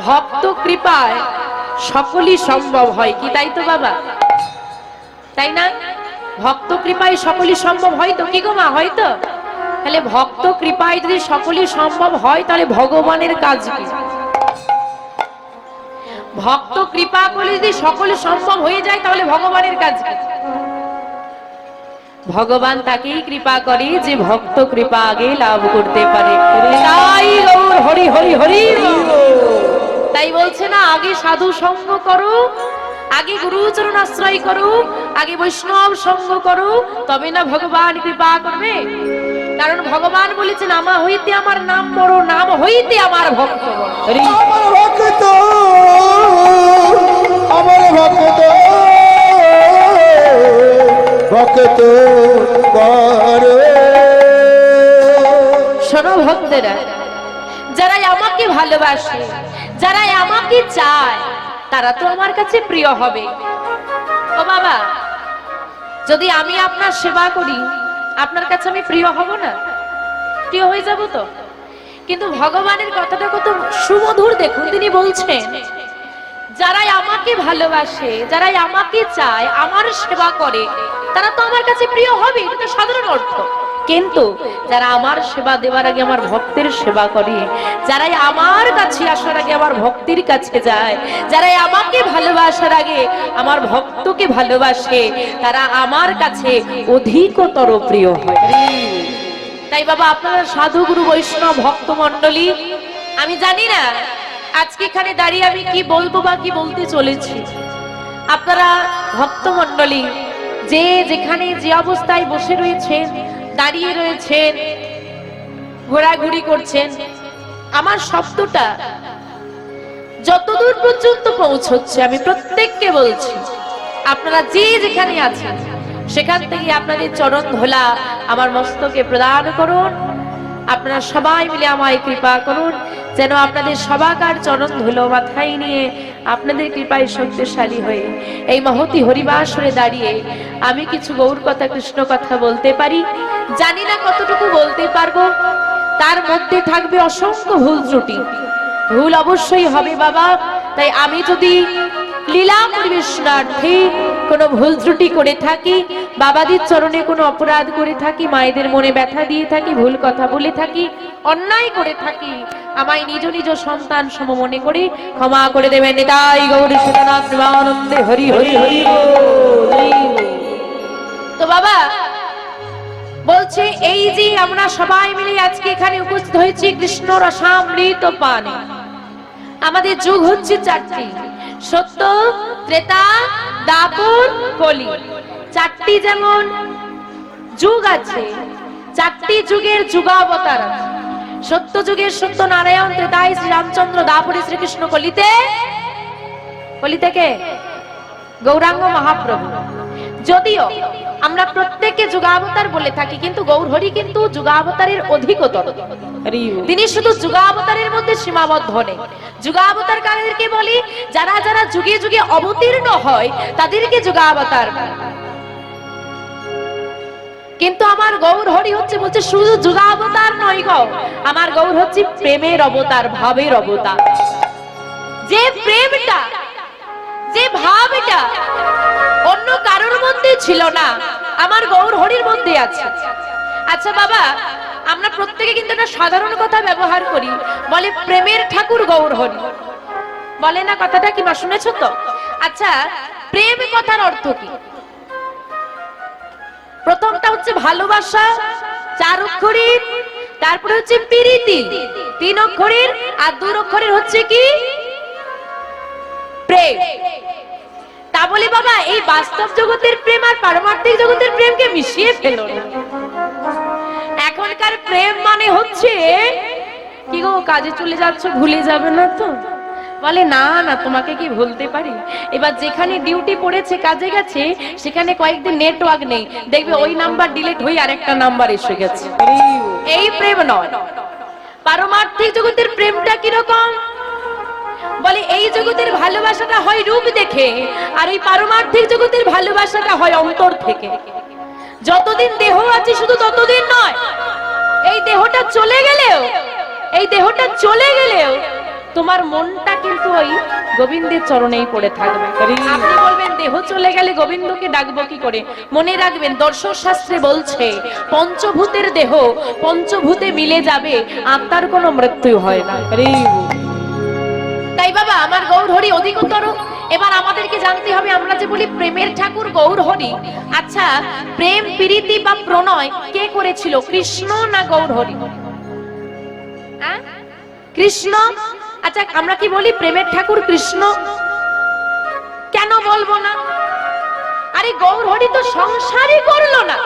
ভক্ত কৃপায় সকলই সম্ভব হয়, কি তাই তো বাবা? তাই না? ভক্ত কৃপায় সকলই সম্ভব হয় তো, কি গো মা? হয় তো? তাহলে ভক্ত কৃপায় যদি সকলই সম্ভব হয় তাহলে ভগবানের কাজ কি? ভক্ত কৃপা করলে যদি সকলে সম্ভব হয়ে যায় তাহলে ভগবানের কাজ কি? ভগবান তাকেই কৃপা করে যে ভক্ত কৃপা আগে লাভ করতে পারে। তাই গৌর হরি হরি হরি। তাই বলছে না, আগে সাধু সঙ্গ করো, আগে গুরুচরণ আশ্রয় করো, আগে বৈষ্ণব সঙ্গ করো, তবে না ভগবান কৃপা করবে। কারণ ভগবান বলেছেন, আমা হইতে আমার নাম বড়, নাম হইতে আমার ভক্ত বড়। আমার ভক্ত, আমার ভক্ত, ভক্ত বড়। শোনো ভক্তেরা, যারাই আমাকে ভালোবাসে, যারাই আমাকে চায়, তারা তো আমার কাছে প্রিয় হবে। ও বাবা, যদি আমি আপনার সেবা করি, আপনার কাছে আমি প্রিয় হব না? প্রিয় হয়ে যাব তো। কিন্তু ভগবানের কথাটা কত সুমধুর দেখুন, তিনি বলছেন, যারাই আমাকে ভালোবাসে, যারাই আমাকে চায়, আমার সেবা করে, তারা তো আমার কাছে প্রিয় হবে, এটা তো সাধারণ অর্থ। কিন্তু যারা আমার সেবা দেওয়ার আগে আমার ভক্তের সেবা করে, যারাই আমার কাছে আসার আগে আমার ভক্তির কাছে যায়, যারাই আমাকে ভালোবাসার আগে আমার ভক্তকে ভালোবাসে, তারা আমার কাছে অধিকতর প্রিয় হয়। তাই বাবা, আপনারা সাধু গুরু বৈষ্ণব ভক্ত মণ্ডলী, আমি জানি না আজকে এখানে দাঁড়িয়ে আমি কি বলবো বা কি বলতে চলেছি। আপনারা ভক্ত মণ্ডলী যে যেখানে যে অবস্থায় বসে রয়েছেন, দাঁড়িয়ে রয়েছেন, ঘোরাঘুরি করছেন, আমার শব্দটা যতদূর পর্যন্ত পৌঁছচ্ছে আমি প্রত্যেককে বলছি, আপনারা যে যেখানে আছেন সেখান থেকে আপনাদের চরণ ধোলা আমার মস্তকে প্রদান করুন। আপনারা সবাই মিলে আমায় কৃপা করুন, যেন আপনাদের সবাকার চরণ ধুলো মাথায় নিয়ে আপনাদের কৃপায় শক্তিশালী হয়ে এই মহতি হরিবাসরে দাঁড়িয়ে আমি কিছু গৌর কথা, কৃষ্ণ কথা বলতে পারি। জানি না কতটুকু বলতে পারবো, তার মধ্যে থাকবে অসংখ্য ভুল ত্রুটি। ভুল অবশ্যই হবে বাবা। তাই আমি যদি লীলা পরিবেশনার্থে কোনো ভুল ত্রুটি করে থাকি, বাবাদের চরণে কোনো অপরাধ করে থাকি, মায়েদের মনে ব্যথা দিয়ে থাকি, ভুল কথা বলে থাকি, অন্যায় করে থাকি, আমায় নিজ নিজ সন্তান সম মনে করে ক্ষমা করে দেবেন। নিতাই গৌর সীতানাথ প্রেমানন্দে হরি হরি হরি। তো বাবা বলছে, এই যে আমরা সবাই মিলে আজকে এখানে উপস্থিত হয়েছি কৃষ্ণ রসামৃত পানে, আমাদের যুগ হচ্ছে চারটি, সত্য, ত্রেতা, দাপর, কলি। চারটি যেমন যুগ আছে, চারটি যুগের যুগাবতার আছে। সত্য যুগের সত্য নারায়ণ, ত্রেতায় শ্রী রামচন্দ্র, দাপরে শ্রীকৃষ্ণ, কলিতে কে? গৌরাঙ্গ মহাপ্রভু। যদিও আমরা প্রত্যেককে যুগাবতার বলে থাকি, কিন্তু গৌর হরি কিন্তু যুগাবতারের অধিকতর। তিনি শুধু যুগাবতারের মধ্যে সীমাবদ্ধ নেই। যুগাবতার কাদেরকে বলি? যারা যারা যুগে যুগে অবতীর্ণ হয় তাদেরকে যুগাবতার। কিন্তু আমার গৌর হরি হচ্ছে, বলছে শুধু যুগাবতার নয় গো, আমার গৌর হচ্ছে প্রেমের অবতার, ভাবের অবতার। যে প্রেমটা, যে ভাবটা অন্য কারোর মধ্যে ছিল না, আমার গৌর হরির মধ্যে আছে। আচ্ছা বাবা, আমরা প্রত্যেকে কিন্তু একটা সাধারণ কথা ব্যবহার করি, বলে প্রেমের ঠাকুর গৌর হরি, বলে না? কথাটা কি মা শুনেছো তো? আচ্ছা, প্রেম কথার অর্থ কি? প্রথমটা হচ্ছে ভালোবাসা, 4 অক্ষরের, তারপরে হচ্ছে প্রীতি 3 অক্ষরের, আর 2 অক্ষরের হচ্ছে কি? প্রেম। তা বলে বাবা এই বাস্তব জগতের প্রেম আর পারমার্থিক জগতের প্রেমকে মিশিয়ে ফেলো না। এখনকার প্রেম মানে হচ্ছে কি গো, কাজে চলে যাচ্ছ, ভুলে যাবে না তো? বলে না না, তোমাকে কি ভুলতে পারি? এবার যেখানে ডিউটি পড়েছে, কাজে গেছে, সেখানে কয়েকদিন নেটওয়ার্ক নেই, দেখবে ওই নাম্বার ডিলিট হয়ে আরেকটা নাম্বার এসে গেছে। এই প্রেম নয়। পারমার্থিক জগতের প্রেমটা কিরকম? বলে এই জগতের ভালোবাসাটা হয় রূপ দেখে, আর এই পারমার্থিক জগতের ভালোবাসাটা হয় অন্তর থেকে। যতদিন দেহ আছে শুধু ততদিন নয়, এই দেহটা চলে গেলেও তোমার মনটা কিন্তু ওই গোবিন্দের চরণেই পড়ে থাকবে। আপনি বলবেন দেহ চলে গেলে গোবিন্দকে ডাকবো কি করে? মনে রাখবেন দর্শন শাস্ত্রে বলছে পঞ্চভূতের দেহ পঞ্চভূতে মিলে যাবে, আত্মার কোনো মৃত্যু হয় না। তাই বাবা আমার গৌর হরি অধিকতর। এবার আমাদেরকে জানতে হবে, আমরা যে বলি প্রেমের ঠাকুর গৌর হরি, আচ্ছা প্রেম প্রীতি বা প্রণয় কে করেছিল, কৃষ্ণ না গৌর হরি? কৃষ্ণ। আচ্ছা আমরা কি বলি প্রেমের ঠাকুর কৃষ্ণ? কেন বলবো না? আরে গৌর হরি তো সংসারই করলো না,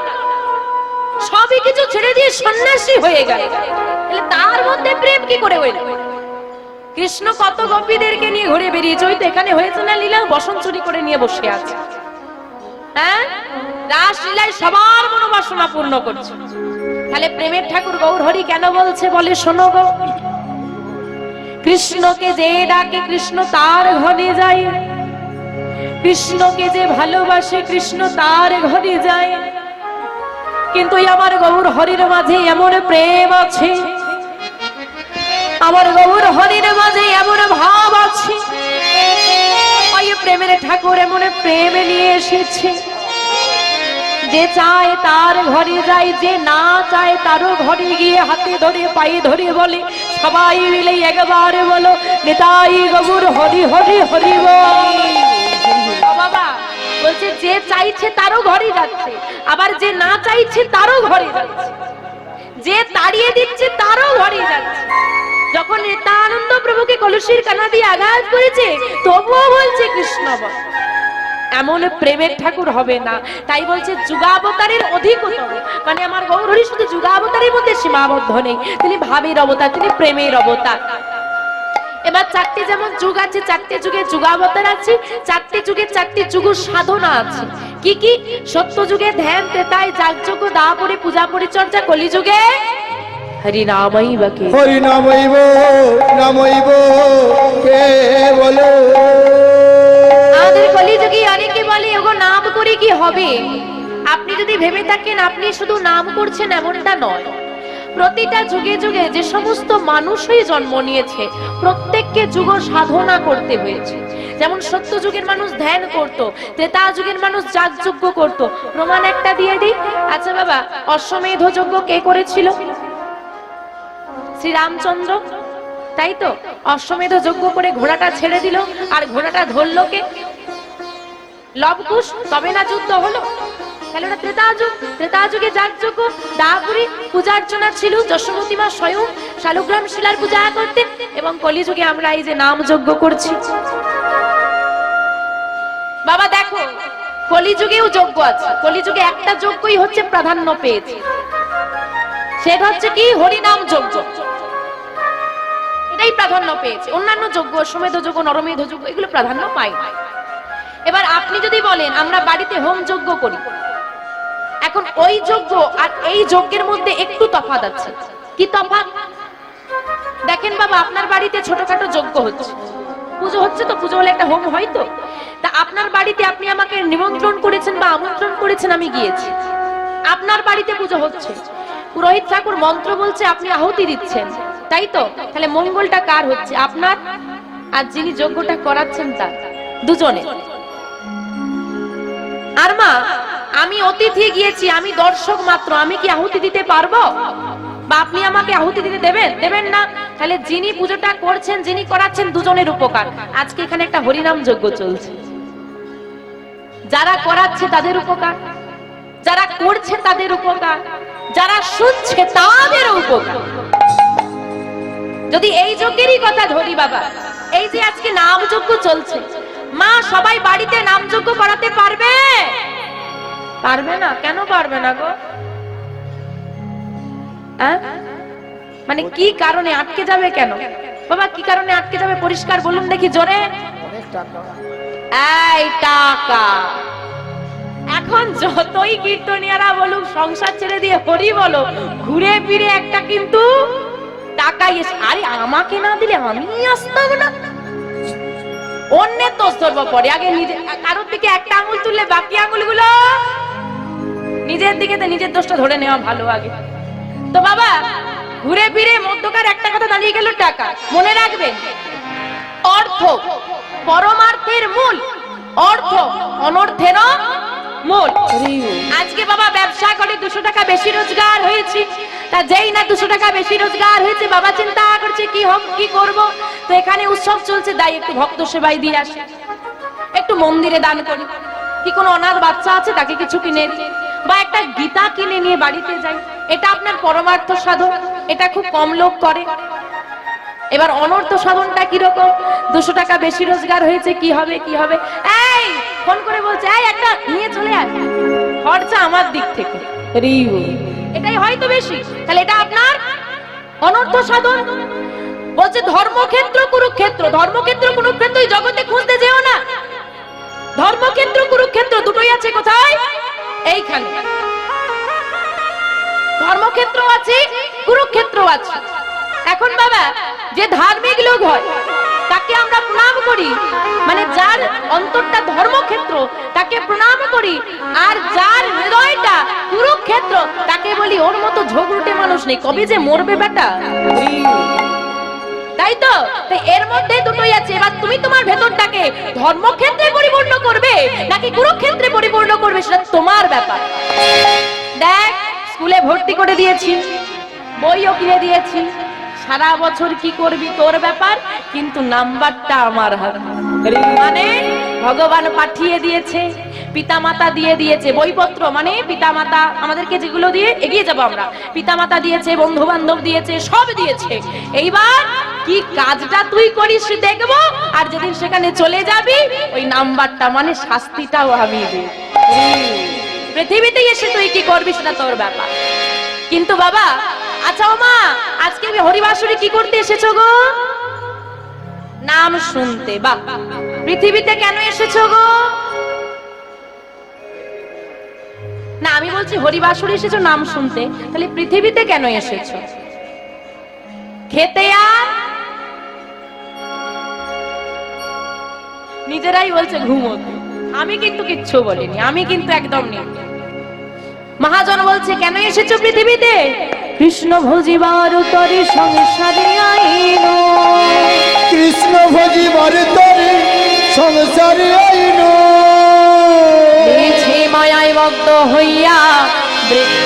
সবই কিছু ছেড়ে দিয়ে সন্ন্যাসী হয়ে গেল, তাহলে তার মধ্যে প্রেম কি করে হইল? কৃষ্ণ কত গোপীদেরকে নিয়ে ঘুরে বেরিয়েছে, ওই তো এখানে হয়েছে না লীলা, বসন চুরি করে নিয়ে বসে আছে। হ্যাঁ, রাসলীলায় সবার মনোবাসনা পূর্ণ করছে। তাহলে প্রেমের ঠাকুর গৌর হরি কেন বলছে? বলে শোনো গো, কৃষ্ণকে যে ডাকে কৃষ্ণ তার ঘরে যায়, কৃষ্ণকে যে ভালোবাসে কৃষ্ণ তার ঘরে যায়। কিন্তু আমার গৌর হরির মাঝে এমন প্রেম আছে, আমার গৌর হরির মাঝে এমন ভাব আছে, ওই প্রেমের ঠাকুর এমন প্রেম নিয়ে এসেছে, যে চায় তার ঘরে যায়, যে না চায় তারও ঘরে গিয়ে হাতে ধরে পায়ে ধরে বলে সবাই মিলে একবার বলো নিতাই গৌর হরি হরি হরি বল। বাবা বলছে যে চাইছে তারও ঘরে যাচ্ছে, আবার যে না চাইছে তারও ঘরে যাচ্ছে, যে তাড়িয়ে দিচ্ছে তারও ঘরে যাচ্ছে। যখন নিত্যানন্দ প্রভুকে কলসির কানা দিয়ে আঘাত করেছে তবুও বলছে কৃষ্ণ বল। এমন প্রেমের ঠাকুর হবে না, তাই বলছে যুগাবতারের অধিকতর, মানে আমার গৌর হরি শুধু যুগাবতারের মধ্যে সীমাবদ্ধ নেই, তিনি ভাবের অবতার, তিনি প্রেমের অবতার। এবার চারটি যেমন যুগ আছে, চারটি যুগে যুগাবতার আছে, চারটি যুগে চারটি যুগ সাধনা আছে। কি কি? সত্য যুগে ধ্যান, ত্রেতায় যাগযজ্ঞ, দাপরে পূজা পরিচর্যা, কলিযুগে হরি নামৈব কে হরি নামৈব নামৈব কে বলো। আমাদের কলিযুগে অনেকে বলে ওগো নাম করে কি হবে? আপনি যদি ভেবে থাকেন আপনি শুধু নাম করছেন এমনটা নয়, প্রতিটা যুগে যুগে যে সমস্ত মানুষই জন্ম নিয়েছে প্রত্যেককে যুগ সাধনা করতে হয়েছে। যেমন সত্য যুগের মানুষ ধ্যান করত, ত্রেতা যুগের মানুষ যাগযজ্ঞ করত। প্রমাণ একটা দিয়ে দিই। আচ্ছা বাবা, অশ্বমেধ যজ্ঞ কে করেছিল? শ্রীরামচন্দ্র, তাই তো? অশ্বমেধ যজ্ঞ করে ঘোড়াটা ছেড়ে দিল, আর ঘোড়াটা ধরলো কে? লবকুশ। তবে না যুদ্ধ হলো। তাহলে ওটা ত্রেতা যুগ। ত্রেতা যুগে যাগযজ্ঞ, দাপুরী পূজা অর্চনা ছিল, যশোমতী মা স্বয়ং শালগ্রাম শিলার পূজা করতেন, এবং কলিযুগে আমরা এই যে নাম যজ্ঞ করছি। বাবা দেখো, কলিযুগেও যজ্ঞ আছে, কলিযুগে একটা যজ্ঞই হচ্ছে প্রাধান্য পেয়েছে, সেটা হচ্ছে কি? হরিনাম যজ্ঞ। এটাই প্রাধান্য পেয়েছে, অন্যান্য যজ্ঞ অশ্বমেধ যজ্ঞ, নরমেধ যজ্ঞ এগুলো প্রাধান্য পায় না। এবার আপনি যদি বলেন আমরা বাড়িতে হোম যজ্ঞ করি, এখন ওই যজ্ঞ আর এই যজ্ঞের মধ্যে একটু তফাৎ আছে। কি তফাৎ? দেখেন বাবা, আপনার বাড়িতে ছোটখাটো যজ্ঞ হচ্ছে, পুজো হচ্ছে, তো পুজো হলে একটা হোম হয়, তো তা আপনার বাড়িতে আপনি আমাকে নিমন্ত্রণ করেছেন বা আমন্ত্রণ করেছেন, আমি গিয়েছি, আপনার বাড়িতে পুজো হচ্ছে, পুরোহিত ঠাকুর মন্ত্র বলছে, আপনি আহুতি দিচ্ছেন, তাই তো? তাহলে মঙ্গলটা কার হচ্ছে? আপনার আর যিনি যজ্ঞটা করাচ্ছেন তার, দুজনে। আর মা, আমি অতিথি গিয়েছি, আমি দর্শক মাত্র, আমি কি আহুতি দিতে পারবো? বা আপনি আমাকে আহুতি দিতে দেবেন? দেবেন না। তাহলে যিনি পুজোটা করছেন, যিনি করাচ্ছেন, দুজনের উপকার। আজকে এখানে একটা হরিনাম যজ্ঞ চলছে, যারা করাচ্ছে তাদের উপকার, যারা করছে তাদের উপকার, যারা শুনছে তাদের উপকার। যদি এই যজ্ঞেরই কথা ধরি বাবা, এই যে আজকে নাম যজ্ঞ চলছে, মা সবাই বাড়িতে নাম যজ্ঞ করাতে পারবে? পারবে না। কেন পারবে না গো? মানে কি কারণে আটকে যাবে? কেন বাবা, কি কারণে আটকে যাবে? পরিষ্কার বলুন দেখি জোরে। এই টাকা। এখন যতই কীর্তনিয়ারা বলুক সংসার ছেড়ে দিয়ে হরি বলো, ঘুরে ফিরে একটা কিন্তু টাকাই এসে, আরে আমাকে না দিলে আমি আসতাম না, অন্যের দোষ ধরবো পরে। আগে নিজে কারোর দিকে একটা আঙুল তুললে বাকি আঙুলগুলো নিজের দিকে, নিজের দোষটা ধরে নেওয়া ভালো আগে। তো বাবা ঘুরে ফিরে মধ্যকার একটা কথা দাঁড়িয়ে গেল টাকা। মনে রাখবেন পরমার্থের মূল, অর্থ অনর্থের মূল। আজকে বাবা ব্যবসা করে 200 টাকা বেশি রোজগার হয়েছে, তা যেই না 200 টাকা বেশি রোজগার হয়েছে বাবা চিন্তা করছে কি করব। তো এখানে উৎসব চলছে, দাই একটু ভক্ত সেবায় দিয়ে আসে, একটু মন্দিরে দান করি, কি কোনো অনাথ বাচ্চা আছে তাকে কিছু কিনে দিই, বা একটা গীতা কিনে নিয়ে বাড়িতে যাই। এটা আপনার পরমার্থ সাধন, এটা খুব কম লোক করে। এবার অনর্থ সাধনটা কিরকম? 200 টাকা বেশি রোজগার হয়েছে, কি হবে কি হবে, এই ফোন করে বলছে এই একটা নিয়ে চলে আয়, খরচা আমার দিক থেকে, এটাই হয়তো বেশি। তাহলে এটা আপনার অনর্থ সাধন। বলছে ধর্মক্ষেত্র কুরুক্ষেত্র, ধর্মক্ষেত্র কুরুক্ষেত্র এই জগতে খুঁজতে যেও না। ধর্মক্ষেত্র কুরুক্ষেত্র দুটোই আছে কোথায়? এইখানে। ধর্মক্ষেত্র আছে, কুরুক্ষেত্র আছে। এখন বাবা যে ধার্মিক লোক হয় তাকে আমরা প্রণাম করি, মানে যার অন্তরটা ধর্মক্ষেত্র তাকে প্রণাম করি, আর যার হৃদয়টা কুরুক্ষেত্র তাকে বলি ওর মতো ঝগড়ুটে মানুষ নেই, কবে যে মরবে বেটা। তাই তো? এর মধ্যে দুটোই আছে। এবার তুমি তোমার ভেতরটাকে ধর্মক্ষেত্রে পরিপূর্ণ করবে নাকি কুরুক্ষেত্রে পরিপূর্ণ করবে সেটা তোমার ব্যাপার। দেখ, স্কুলে ভর্তি করে দিয়েছি, বইও কিনে দিয়েছি, সারা বছর কি করবি তোর ব্যাপার, কিন্তু নাম্বারটা আমার হাতে। মানে ভগবান পাঠিয়ে দিয়েছে, পিতামাতা দিয়ে দিয়েছে, বইপত্র মানে পিতামাতা আমাদেরকে যেগুলো দিয়ে এগিয়ে যাব আমরা, পিতামাতা দিয়েছে, বন্ধু বান্ধব দিয়েছে, সব দিয়েছে। এইবার কি কাজটা তুই করিস দেখবো, আর যেদিন সেখানে চলে যাবি ওই নাম্বারটা মানে শাস্তিটাও আমি দিই। পৃথিবীতে এসে তুই কি করবি সেটা তোর ব্যাপার। কিন্তু বাবা, আচ্ছা ও মা, আজকে হরিবাসরে কি করতে এসেছো গো? নাম শুনতে। বাহ, পৃথিবীতে কেন এসেছো গো? না, আমি বলছি হরিবাসরে এসেছো নাম শুনতে, তাহলে পৃথিবীতে কেন এসেছো? খেতে আর নিজেরাই বলছে ঘুমোতে। আমি কিন্তু কিচ্ছু বলিনি, আমি কিন্তু একদম নেই। মহাজন বলছে কেন এসেছো পৃথিবীতে? কৃষ্ণ ভজিবার তরি সংসারে আইনো, কৃষ্ণ ভজিবার তরি সংসারে আইনো, নিছে মায়ায় বদ্ধ হইয়া বৃক্ষ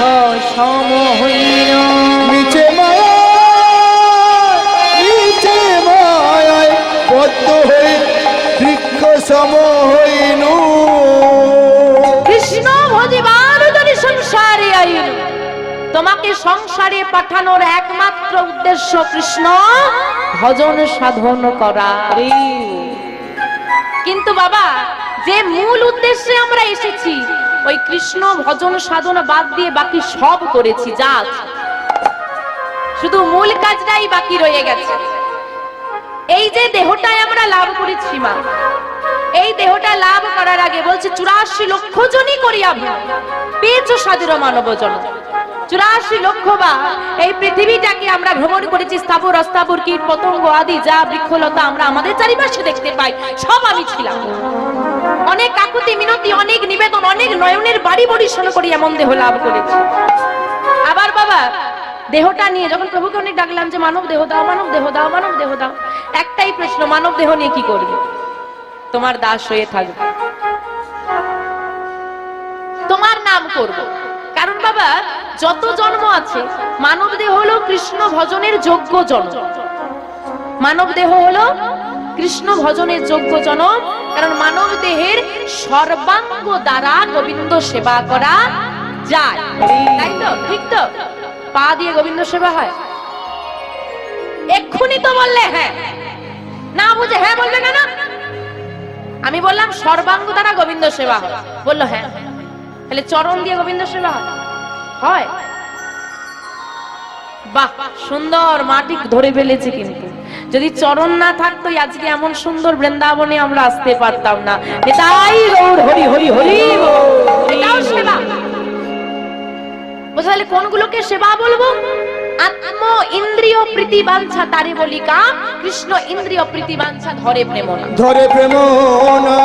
সম হইল, নিচে মায়া, নিচে মায়ায় বদ্ধ হই বৃক্ষ সম হইনু। কৃষ্ণ ভজিবার তরি সংসারে আইনো, তোমাকে সংসারে পাঠানোর একমাত্র উদ্দেশ্য কৃষ্ণ ভজন সাধন করা। কিন্তু বাবা, যে মূল উদ্দেশ্যে আমরা এসেছি ওই কৃষ্ণ ভজন সাধন বাদ দিয়ে বাকি সব করেছি, যা শুধু মূল কাজটাই বাকি রয়ে গেছে। এই যে দেহটাই আমরা লাভ করেছি মা, এই দেহটা লাভ করার আগে বলছে 84 লক্ষ জনই করিয়া পেয়েছ সাধুর মানব জন। 84 লক্ষ বা এই পৃথিবীটাকে আমরা ভ্রমণ করেছি, স্থাবর অস্থাবর কীট পতঙ্গ আদি যা বৃক্ষলতা আমরা আমাদের চারিপাশে দেখতে পাই, সব আমি ছিলাম। অনেক কাকুতি মিনতি, অনেক নিবেদন, অনেক নয়নের বাড়ি বরিশন করি এমন দেহ লাভ করেছি। আবার বাবা দেহটা নিয়ে যখন প্রভুকে অনেক ডাকলাম যে মানব দেহ দাও, মানব দেহ দাও, মানব দেহ দাও, একটাই প্রশ্ন, মানব দেহ নিয়ে কি করবে? তোমার দাস হয়ে থাকবে, তোমার নাম করব। কারণ বাবা যত জন্ম আছে মানব দেহ হলো কৃষ্ণ ভজনের যোগ্য জন্ম, মানব দেহ হলো কৃষ্ণ ভজনের যোগ্য জনম। কারণ মানব দেহের সর্বাঙ্গ দ্বারা গোবিন্দ সেবা করা যায়, তাই তো? ঠিক তো? পা দিয়ে গোবিন্দ সেবা হয়? এক্ষুনি তো বললে হ্যাঁ, না বুঝে হ্যাঁ বলবে কেন? আমি বললাম সর্বাঙ্গ দ্বারা গোবিন্দ সেবা হয়, বললো হ্যাঁ। তাহলে চরণ দিয়ে গোবিন্দ সেবা হয়? বাহ, সুন্দর, মাটি ধরে ফেলেছে। কিন্তু যদি চরণ না থাকতো আজকে এমন সুন্দর বৃন্দাবনে আমরা আসতে পারতাম না। তাই গৌর হরি হরি হরি, এটাও সেবা। বুঝলে কোনগুলোকে সেবা বলবো? আত্ম ইন্দ্রিয় প্রীতি বাঞ্ছা তারে বলি কাম, কৃষ্ণ ইন্দ্রিয় প্রীতি বাঞ্ছা ধরে প্রেম না, ধরে প্রেম না।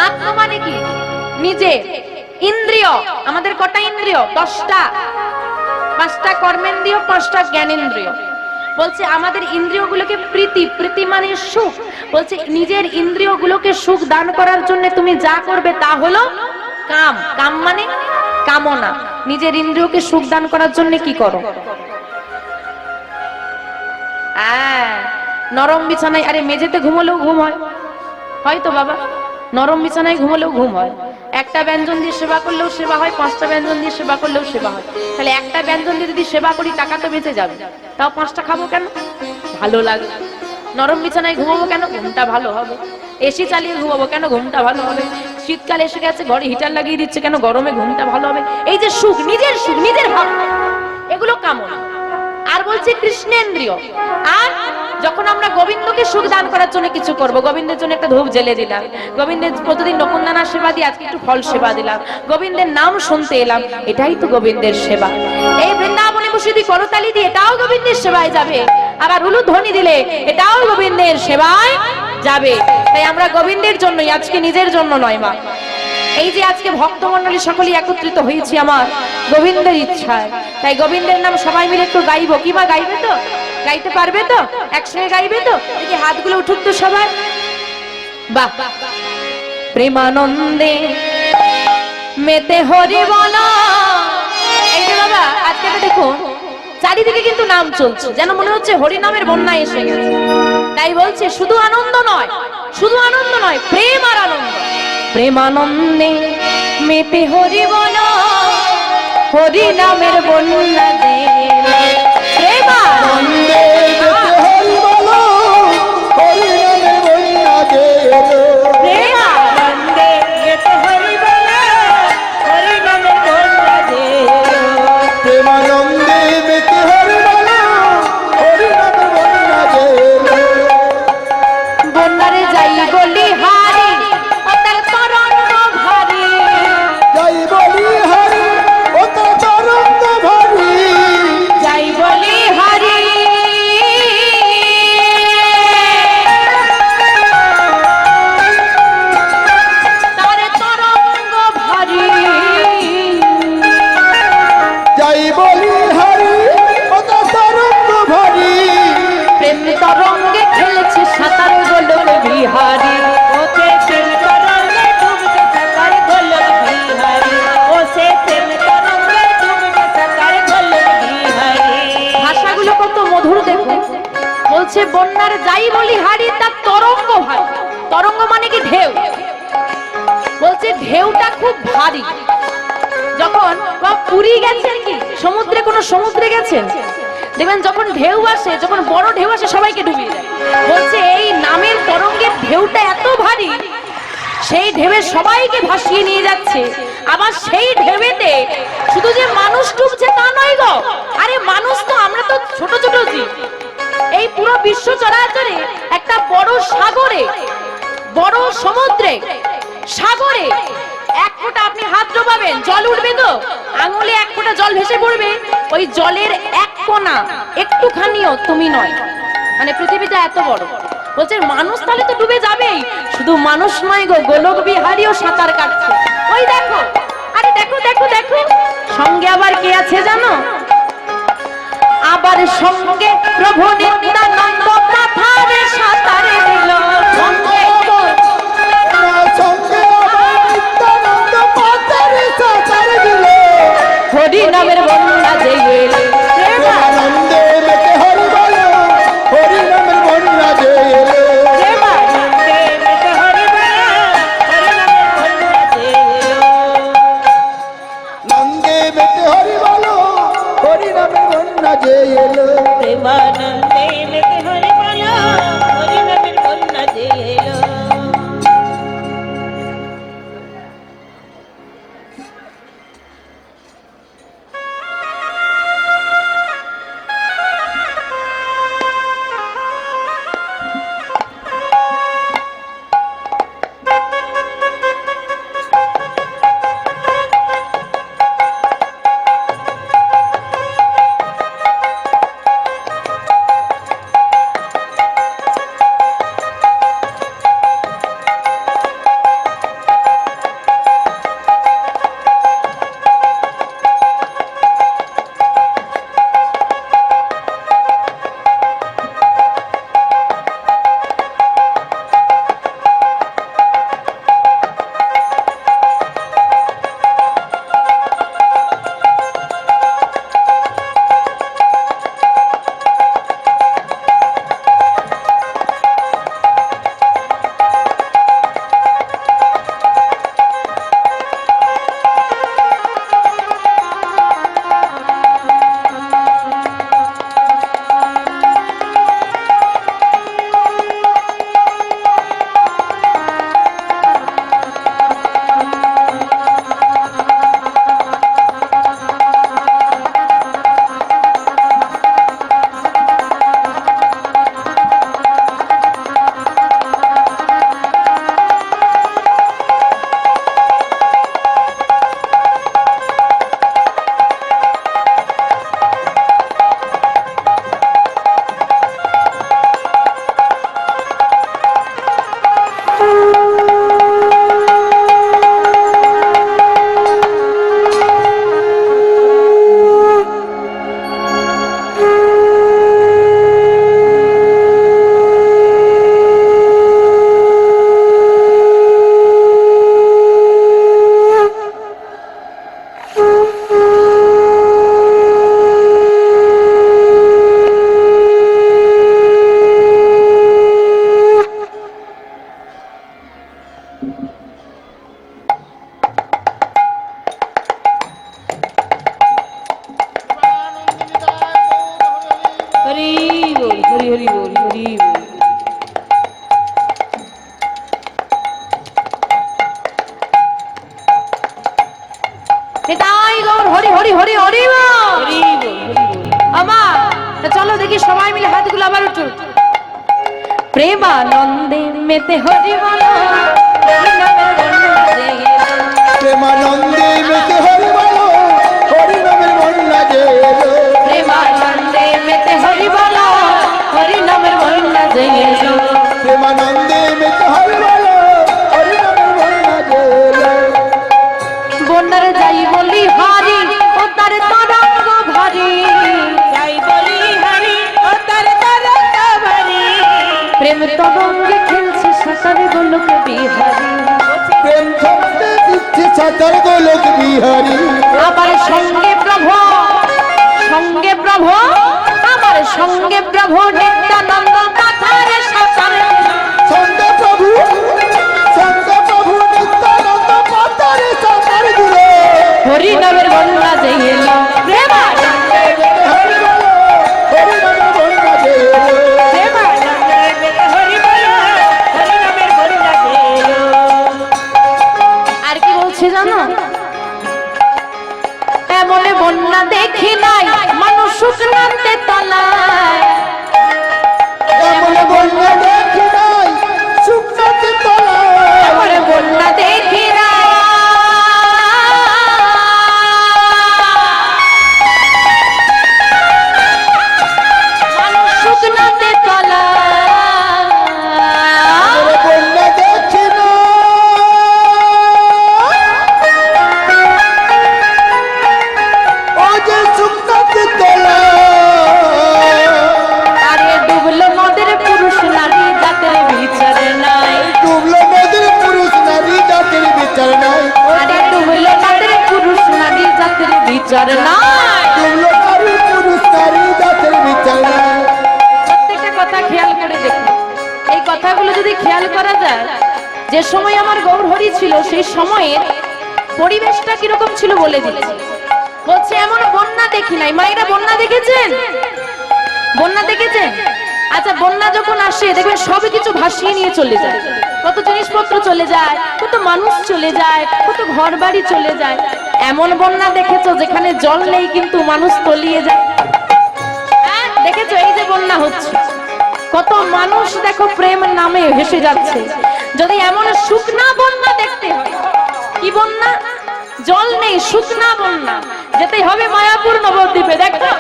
আত্ম মানে কি? নিজে। ইন্দ্রিয় আমাদের কটা ইন্দ্রিয়? 10টা। 5টা কর্মেন্দ্রিয়, 5টা জ্ঞানেন্দ্রিয়। বলছে আমাদের ইন্দ্রিয়গুলোকে প্রীতি, প্রীতি মানে সুখ। বলছে নিজের ইন্দ্রিয়গুলোকে সুখ দান করার জন্য তুমি যা করবে তা হলো কাম। কাম মানে কামনা। নিজের ইন্দ্রিয়কে সুখ দান করার জন্য কি করো? নরম বিছানায়, আরে মেঝেতে ঘুমলেও ঘুম হয়, হয়তো বাবা নরম বিছানায় ঘুমলেও ঘুম হয়। একটা ব্যঞ্জন দিয়ে সেবা করলেও সেবা হয়, 5টা ব্যঞ্জন দিয়ে সেবা করলেও সেবা হয়। তাহলে একটা ব্যঞ্জন দিয়ে যদি সেবা করি টাকা তো বেঁচে যাবে, তাও 5টা খাবো কেন? ভালো লাগে। নরম বিছানায় ঘুমাবো কেন? ঘুমটা ভালো হবে। এসি চালিয়ে ঘুমাবো কেন? ঘুমটা ভালো হবে। শীতকাল এসে গেছে, ঘরে হিটার লাগিয়ে দিচ্ছে কেন? গরমে ঘুমটা ভালো হবে। এই যে সুখ, নিজের ভাব, এগুলো কামনা। আর বলছে কৃষ্ণেন্দ্রিয়। আর যখন আমরা গোবিন্দকে সুখ দান করার জন্য কিছু করব, গোবিন্দের জন্য একটা ধূপ জ্বেলে দিলাম, গোবিন্দের প্রতিদিন নকুন্দানা সেবা দিয়ে আজকে একটু ফল সেবা দিলাম, গোবিন্দের নাম শুনতে এলাম, এটাই তো গোবিন্দের সেবা। এই বৃন্দাবনে বসে যদি করতালি দিয়ে এটাও গোবিন্দের সেবায় যাবে, আবার উলুধ্বনি দিলে এটাও গোবিন্দের সেবায় যাবে। তাই আমরা গোবিন্দের জন্যই, আজকে নিজের জন্য নয় মা। এই যে আজকে ভক্তমণ্ডলী সকলেই একত্রিত হয়েছি আমার গোবিন্দের ইচ্ছায়, তাই গোবিন্দের নাম সবাই মিলে একটু গাইবো। কি মা, গাইবে তো? গাইতে পারবে তো? একসঙ্গে গাইবে তো? দেখি হাতগুলো উঠুক তো সবাই। বাহ, প্রেমানন্দে মেতে হরি বলা। এই যে বাবা আজকে তো দেখুন চারিদিকে কিন্তু নাম চলছে, যেন মনে হচ্ছে হরি নামের বন্যা এসে গেছে। তাই বলছে শুধু আনন্দ নয়, শুধু আনন্দ নয়, প্রেম আর আনন্দ। প্রেমানন্দে মেতে হরি বলা, হরি নামের বন্যা দে। প্রেমানন্দে মেতে হরি বলো, হরি নামের বন্যা দে। প্রেমানন্দে মেতে হরি বলা, হরি নামের বন্যা দে। প্রেমানন্দে মেতে হরি বলো, হরি নামের বন্যা দে। বন্যারে যাই বলি হারি, ও তার তরঙ্গ ভারী। যাই বলি হরি, ও তো তরঙ্গ ভারী। যাই বলি হারি, তার তরঙ্গ ভারী। যাই বলি হরি, ও তো তরঙ্গ ভারী। প্রেম তরঙ্গে খেলছে সাঁতার গোলক বিহারি। ওকে প্রেম তরঙ্গে ডুবতে সাঁতার গোলক বিহারি। ও সে প্রেম তরঙ্গে ডুবতে সাঁতার গোলক বিহারি। ভাষাগুলো কত মধুর দেখুন। বলছে বন্যার যাই বলি হারি, তার তরঙ্গ ভারী। তরঙ্গ মানে কি? ঢেউ। বলছে ঢেউটা খুব ভারী। যখন পুরী গেছেন কি সমুদ্রে, কোন সমুদ্রে গেছেন, দেখবেন যখন ঢেউ আসে, যখন বড় ঢেউ আসে সবাইকে ডুবিয়ে দেয়। বলছে এই নামের তরঙ্গের ঢেউটা এত ভারী, সেই ঢেউয়ে সবাইকে ভাসিয়ে নিয়ে যাচ্ছে। আবার সেই ঢেউতে শুধু যে মানুষ ডুবছে তা নয় গো, আরে মানুষ তো, আমরা তো ছোট ছোট জীব। এই পুরো বিশ্ব চরাচরে একটা বড় সাগরে, বড় সমুদ্রে, সাগরে এক ফোঁটা আপনি হাত ডোবাবেন, জল উঠবে তো? আঙুলে এক ফোঁটা জল ভেসে পড়বে, ওই জলের এক কোণা একটুখানিও তুমি নয়। মানে পৃথিবীটা এত বড়। বলছে মানুষ তাহলে তো ডুবে যাবেই। শুধু মানুষ নয় গো, গোলক বিহারীও সাঁতার কাটছে। ওই দেখো, আরে দেখো দেখো দেখো, সঙ্গে আবার কে আছে জানো? আবার সঙ্গে প্রভু নিত্যানন্দ কাথারে সাঁতারে দিল। সঙ্গে সঙ্গে আমার নিত্যানন্দ পাতারে সাঁতার দিল। হরি নামের বন্যা যে এলো। প্রেমানন্দে মেতে হরি বলো, হরি নামের বন্যা দে। প্রেমানন্দে মেতে হরি বলো, হরি নামের বন্যা যে এলো। নন্দে মেতে হরি বলো, হরি নামের বন্যা দে এলো। প্রেমানন্দে মেতে হরি বলো, হরি হরি হরি হরি বল। আমা চলো দেখি সবাই মিলে হাতগুলো আবার উঠুন। প্রেমানন্দে মেতে হরি বলো, হরি নামের বন্যা জেগে এলো। প্রেমানন্দে মেতে হরি বলো, হরি নামের বন্যা জেগে এলো। প্রেমানন্দে মেতে হরি বলো, হরি নামের বন্যা জেগে এলো। প্রেমানন্দে মেতে হরি বলো, হরি নামের বন্যা জেগে এলো। বন্যারে যাই বলি হারি, ও তার তরঙ্গ ভারী। যাই বলি হারি, ও তার তরঙ্গ ভারী। প্রেম তরঙ্গে খেলছে সাঁতারে গোলক বিহারী। প্রেম ছন্দে দিচ্ছে সাঁতার গোলক বিহারী। আবার সঙ্গে প্রভু, সঙ্গে প্রভু, আমার সঙ্গে প্রভু নিত্যানন্দ মাথারে সাঁতারে। সঙ্গে প্রভু, সঙ্গে প্রভু নিত্যানন্দ পাতারে সাঁতার দিলে। হরি নামের বন্যা জেগে এলো। প্রেমানন্দে মেতে হরি বলো, হরি নামের বন্যা জেগে এলো। প্রেমানন্দে মেতে হরি বলো, হরি নামের বন্যা জেগে এলো। আর কি বলছে জানো? এমন বন্যা দেখি নাই মানুষ শুকনাতে তলায়। এমন বন্যা দেখি নাই শুকনাতে তলায়। এমন বন্যা দেখি নাই মানুষ শুকনাতে তলায়। এমন বন্যা দেখি না। ও যে শুকনাতে তলায়। আরে ডুবলো নদের পুরুষ নারী জাতের বিচার নাই। ডুবলো নদীর পুরুষ নারী জাতির বিচার নাই। আরে ডুবলো নদের পুরুষ নারী জাতের বিচার নাই। ডুবলো নারী পুরুষ নারী জাতির বিচার নাই। প্রত্যেকটা কথা খেয়াল করে দেখুন। এই কথাগুলো যদি খেয়াল করা যায়, যে সময় আমার গৌরহরি ছিল সেই সময়ের পরিবেশটা কিরকম ছিল বলে দিচ্ছি। বলছে এমন বন্যা দেখি নাই। মায়েরা বন্যা দেখেছেন? বন্যা দেখেছেন? আচ্ছা, বন্যা যখন আসে দেখবেন সবই কিছু ভাসিয়ে নিয়ে চলে যায়। কত জিনিসপত্র চলে যায়, কত মানুষ চলে যায়, কত ঘর বাড়ি চলে যায়। এমন বন্যা দেখেছো যেখানে জল নেই কিন্তু মানুষ তলিয়ে যায়? হ্যাঁ, দেখেছো? এই যে বন্যা হচ্ছে, কত মানুষ দেখো প্রেম নামে ভেসে যাচ্ছে। যদি এমন শুকনা বন্যা দেখতে হয়, কি বন্যা? জল নেই, শুকনা বন্যা, যেতে হবে মায়াপুর নবদ্বীপে। দেখো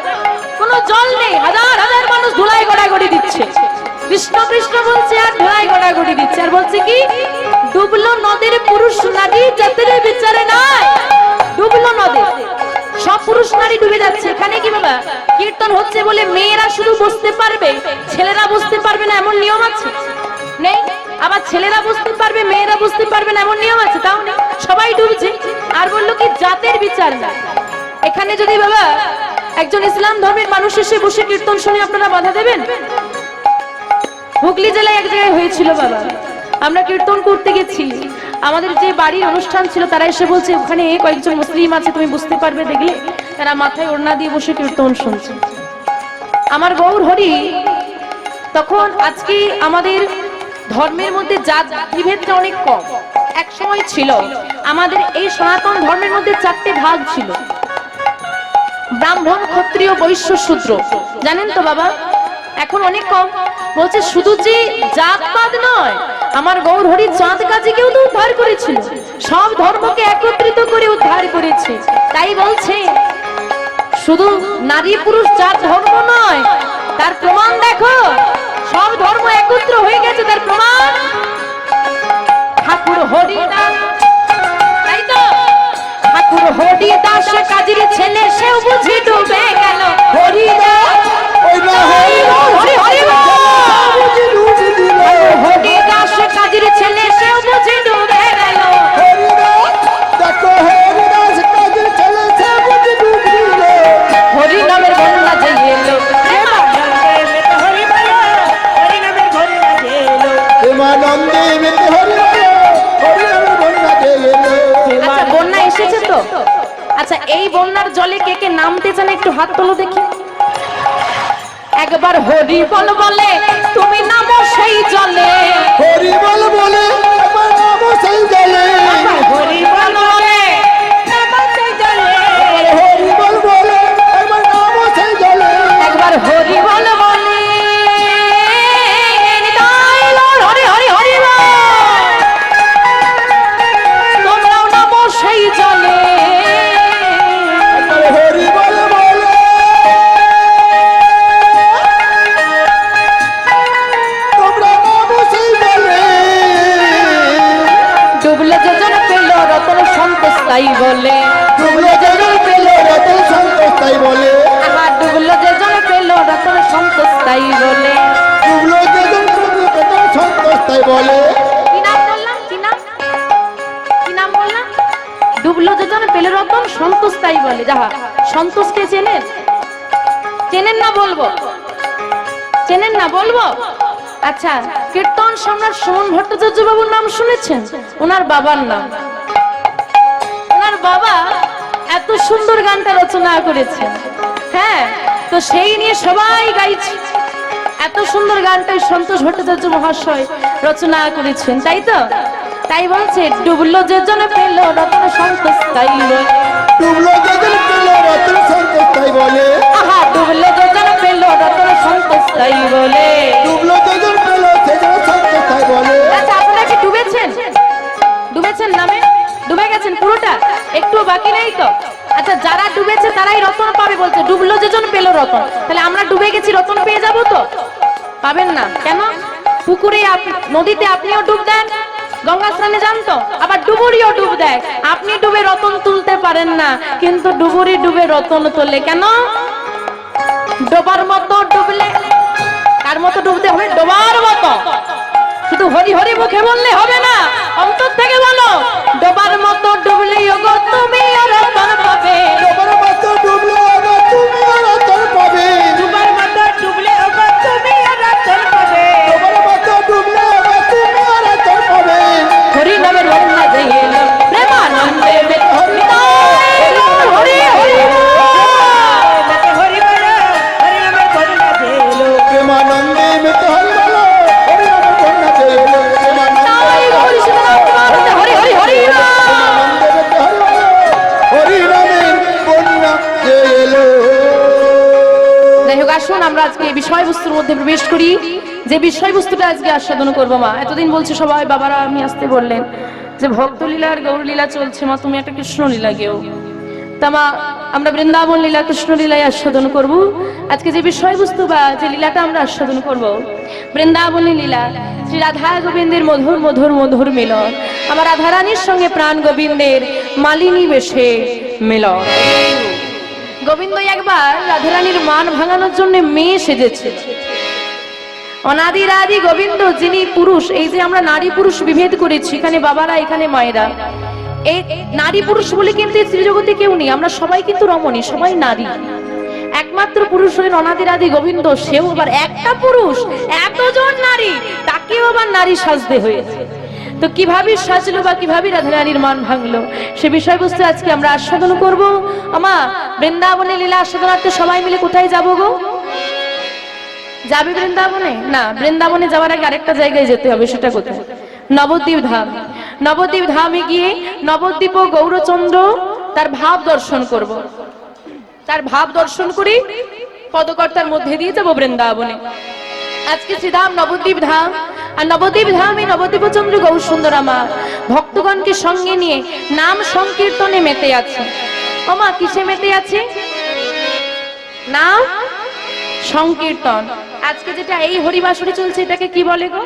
কোনো জল নেই, হাজার হাজার মানুষ ধুলাই গড়াগড়ি দিচ্ছে, কৃষ্ণ কৃষ্ণ বলছে আর ধুলাই গড়াগড়ি দিচ্ছে। আর বলছে কি? ডুবলো নদীর পুরুষ নারী জাতের বিচারে নাই। ডুবলো নদী, সব পুরুষ নারী ডুবে যাচ্ছে। এখানে কি বাবা কীর্তন হচ্ছে বলে মেয়েরা শুধু বসতে পারবে, ছেলেরা বসতে পারবে না এমন নিয়ম আছে? নেই। আবার ছেলেরা বুঝতে পারবে, মেয়েরা বুঝতে পারবে না এমন নিয়ম আছে? তাও নেই, সবাই ডুবছে। আর বললো কি জাতের বিচার না। এখানে যদি বাবা একজন ইসলাম ধর্মের মানুষ এসে বসে কীর্তন শুনে আপনারা বাধা দেবেন? হুগলি জেলায় এক জায়গায় হয়েছিল বাবা, আমরা কীর্তন করতে গেছি, আমাদের যে বাড়ির অনুষ্ঠান ছিল তারা এসে বলছে ওখানে কয়েকজন মুসলিম আছে, তুমি বুঝতে পারবে দেখলে। তারা মাথায় ওড়না দিয়ে বসে কীর্তন শুনছে। আমার গৌরহরি তখন, আজকে আমাদের ধর্মের মধ্যে জাত বিভেদটা অনেক কম, এক সময় ছিল। আমাদের এই সনাতন ধর্মের মধ্যে 4টে ভাগ ছিল, ব্রাহ্মণ, ক্ষত্রিয়, বৈশ্য, শূদ্র। জানেন তো বাবা? এখন অনেক কম। বলছে শুধু যে জাতপাত নয়, আমার গৌরহরি চাঁদ কাজীকেও তো উদ্ধার করেছিল, সব ধর্মকে একত্রিত করে উদ্ধার করেছে। তাই বলছে শুধু নারী পুরুষ জাত ধর্ম নয়, তার প্রমাণ দেখো, সব ধর্ম একত্র হয়ে গেছে, তার প্রমাণ ঠাকুর হরিদাস। তাই তো ঠাকুর হরিদাস কাজীর ছেলে, সেও বুঝি ডুবে গেল। হরিদাস, ওই না হরি হরি হরি বল। বুঝি ডুবে দিল। হরিদাস কাজীর ছেলে, সেও বুঝি ডুবে গেল। হরিদাস, দেখো হরিদাস কাজের ছেলে সে বুঝি ডুবে দিল। হরি নামের বন্যা জেগে এলো। প্রেমানন্দে মেতে হরি বলো, হরি নামের বন্যা জেগে এলো। প্রেমানন্দে মেতে হরি বলো, হরি নামের বন্যা জেগে এলো। আচ্ছা, বন্যা এসেছে তো? আচ্ছা, এই বন্যার জলে কে কে নামতে চান একটু হাত তোলো দেখি। একবার হরি বল বলে তুমি নামো সেই জলে। হরি বল বলে আমার নাম সেই জলে। হরি বল বলে নামা সেই জলে। হরি ডুবলো যেজন পেল রতন সন্তোষ তাই বলে, ডুবলো যেজন পেল রতন সন্তোষ তাই বলে, আহা ডুবলো যেজন পেল রতন সন্তোষ তাই বলে। ডুবলো যেজন পেল রতন সন্তোষ তাই বলে। কি নাম বললাম, কি নাম, কি নাম বললাম? ডুবলো যেজন পেল রতন সন্তোষ তাই বলে। যাহা সন্তোষকে চেনেন? চেনেন না বলবো? চেনেন না বলবো? আচ্ছা, কীর্তন সম্রাট সুমন ভট্টাচার্য বাবুর নাম শুনেছেন? ওনার বাবার নাম, ওনার বাবা এত সুন্দর গানটা রচনা করেছেন। হ্যাঁ, তো সেই নিয়ে সবাই গাইছে। এত সুন্দর গানটাই সন্তোষ ভট্টাচার্য মহাশয় রচনা করেছেন, তাই তো? তাই বলছে ডুবলো যেজন পেল রতন সন্তোষ তাই বলে, ডুবলো যেজন পেল রতন সন্তোষ তাই বলে, আহা ডুবলো যেজন পেল রতন সন্তোষ তাই বলে। ডুবলো যেজন পেল সেজন সন্তোষ তাই বলে। আচ্ছা, আপনারা কি ডুবেছেন? ডুবেছেন নামে? ডুবে গেছেন পুরোটা? একটু বাকি নেই তো? আচ্ছা, যারা ডুবেছে তারাই রতন পাবে বলছে। ডুবলো যেজন পেল রতন, তাহলে আমরা ডুবে গেছি, রতন পেয়ে যাব তো? পাবেন না কেন? পুকুরে নদীতে আপনিও ডুব দেন, গঙ্গা স্নানে যান তো, আবার ডুবুরিও ডুব দেয়। আপনি ডুবে রতন তুলতে পারেন না, কিন্তু ডুবুরি ডুবে রতন তোলে। কেন? ডোবার মতো ডুবলে, কার মতো ডুবতে হবে? ডোবার মতো। শুধু হরি হরি মুখে বললে হবে না, অন্তর থেকে বলো। ডোবার মতো ডুবলে ওগো তুমি রতন পাবে, ডোবার মতো ডুবলে ওগো তুমি রতন পাবে, ডুবার মতো ডুবলে ওগো তুমি রতন পাবে, ডোবার মতো ডুবলে ওগো তুমি রতন পাবে। হরি নামের বন্যা যে এলো প্রেমানন্দে মেতে হরি হরি হরি মেতে হরি বলো, হরি নামের বন্যা যে এলো। প্রেমানন্দে মেতে হরি বলো, হরি নামের বন্যা যে এলো। তাই গৌরী সীতারাম প্রেমানন্দে হরি হরি হরি প্রেমানন্দে মেতে হরি বলো, হরি নামের বন্যা যে এলো। যাই হোক, আসুন আমরা আজকে এই বিষয়বস্তুর মধ্যে প্রবেশ করি। যে বিষয়বস্তুটা আজকে আস্বাদন করবো। মা এতদিন বলছে সবাই, বাবারা আমি আসতে বললেন যে ভক্তলীলা আর গৌরলীলা চলছে, মা তুমি একটা কৃষ্ণলীলা গেও। তা মা আমরা বৃন্দাবন লীলা কৃষ্ণলীলায় আস্বাদন করব। আজকে যে বিষয়বস্তু বা যে লীলাটা আমরা আস্বাদন করব, বৃন্দাবনী লীলা, শ্রী রাধা গোবিন্দের মধুর মধুর মধুর মিলন, আমার রাধারানীর সঙ্গে প্রাণ গোবিন্দের মালিনী বেশে মিলন। গোবিন্দ একবার রাধারানীর মান ভাঙানোর জন্য মেয়ে সেজেছে। অনাদির আদি গোবিন্দ যিনি পুরুষ, এই যে আমরা নারী পুরুষ বিভেদ করেছি, এখানে বাবারা এখানে মায়েরা, এই নারী পুরুষ বলে কিন্তু এই ত্রিজগতে কেউ নেই। আমরা সবাই কিন্তু রমণী, সবাই নারী। একমাত্র পুরুষ হলেন অনাদির আদি গোবিন্দ, সেও আবার একটা পুরুষ, এতজন নারী, তাকেও আবার নারী সাজতে হয়েছে। তো কিভাবে সাজলো বা কিভাবে রাধারানীর মান ভাঙলো, সে বিষয়বস্তু আজকে আমরা আস্বাদন করব। আমা বৃন্দাবনে লীলা আস্বাদনার্থে সবাই মিলে কোথায় যাব গো? যাবে বৃন্দাবনে? না, বৃন্দাবনে যাওয়ার আগে আরেকটা জায়গায় যেতে হবে। সেটা কোথায়? নবদ্বীপ ধাম। নবদ্বীপ ধামে গিয়ে নবদ্বীপ ও গৌরচন্দ্র তার ভাব দর্শন করব। তার ভাব দর্শন করি পদকর্তার মধ্যে দিয়ে যাব বৃন্দাবনে। আজকে শ্রীধাম নবদ্বীপ ধাম, আর নবদ্বীপ ধামে নবদ্বীপ চন্দ্র গৌর সুন্দরামা ভক্তগণকে সঙ্গে নিয়ে নাম সংকীর্তনে মেতে আছে। ওমা কিসে মেতে আছে? নাম সংকীর্তন। আজকে যেটা এই হরিবাসরে চলছে, এটাকে কি বলে গো?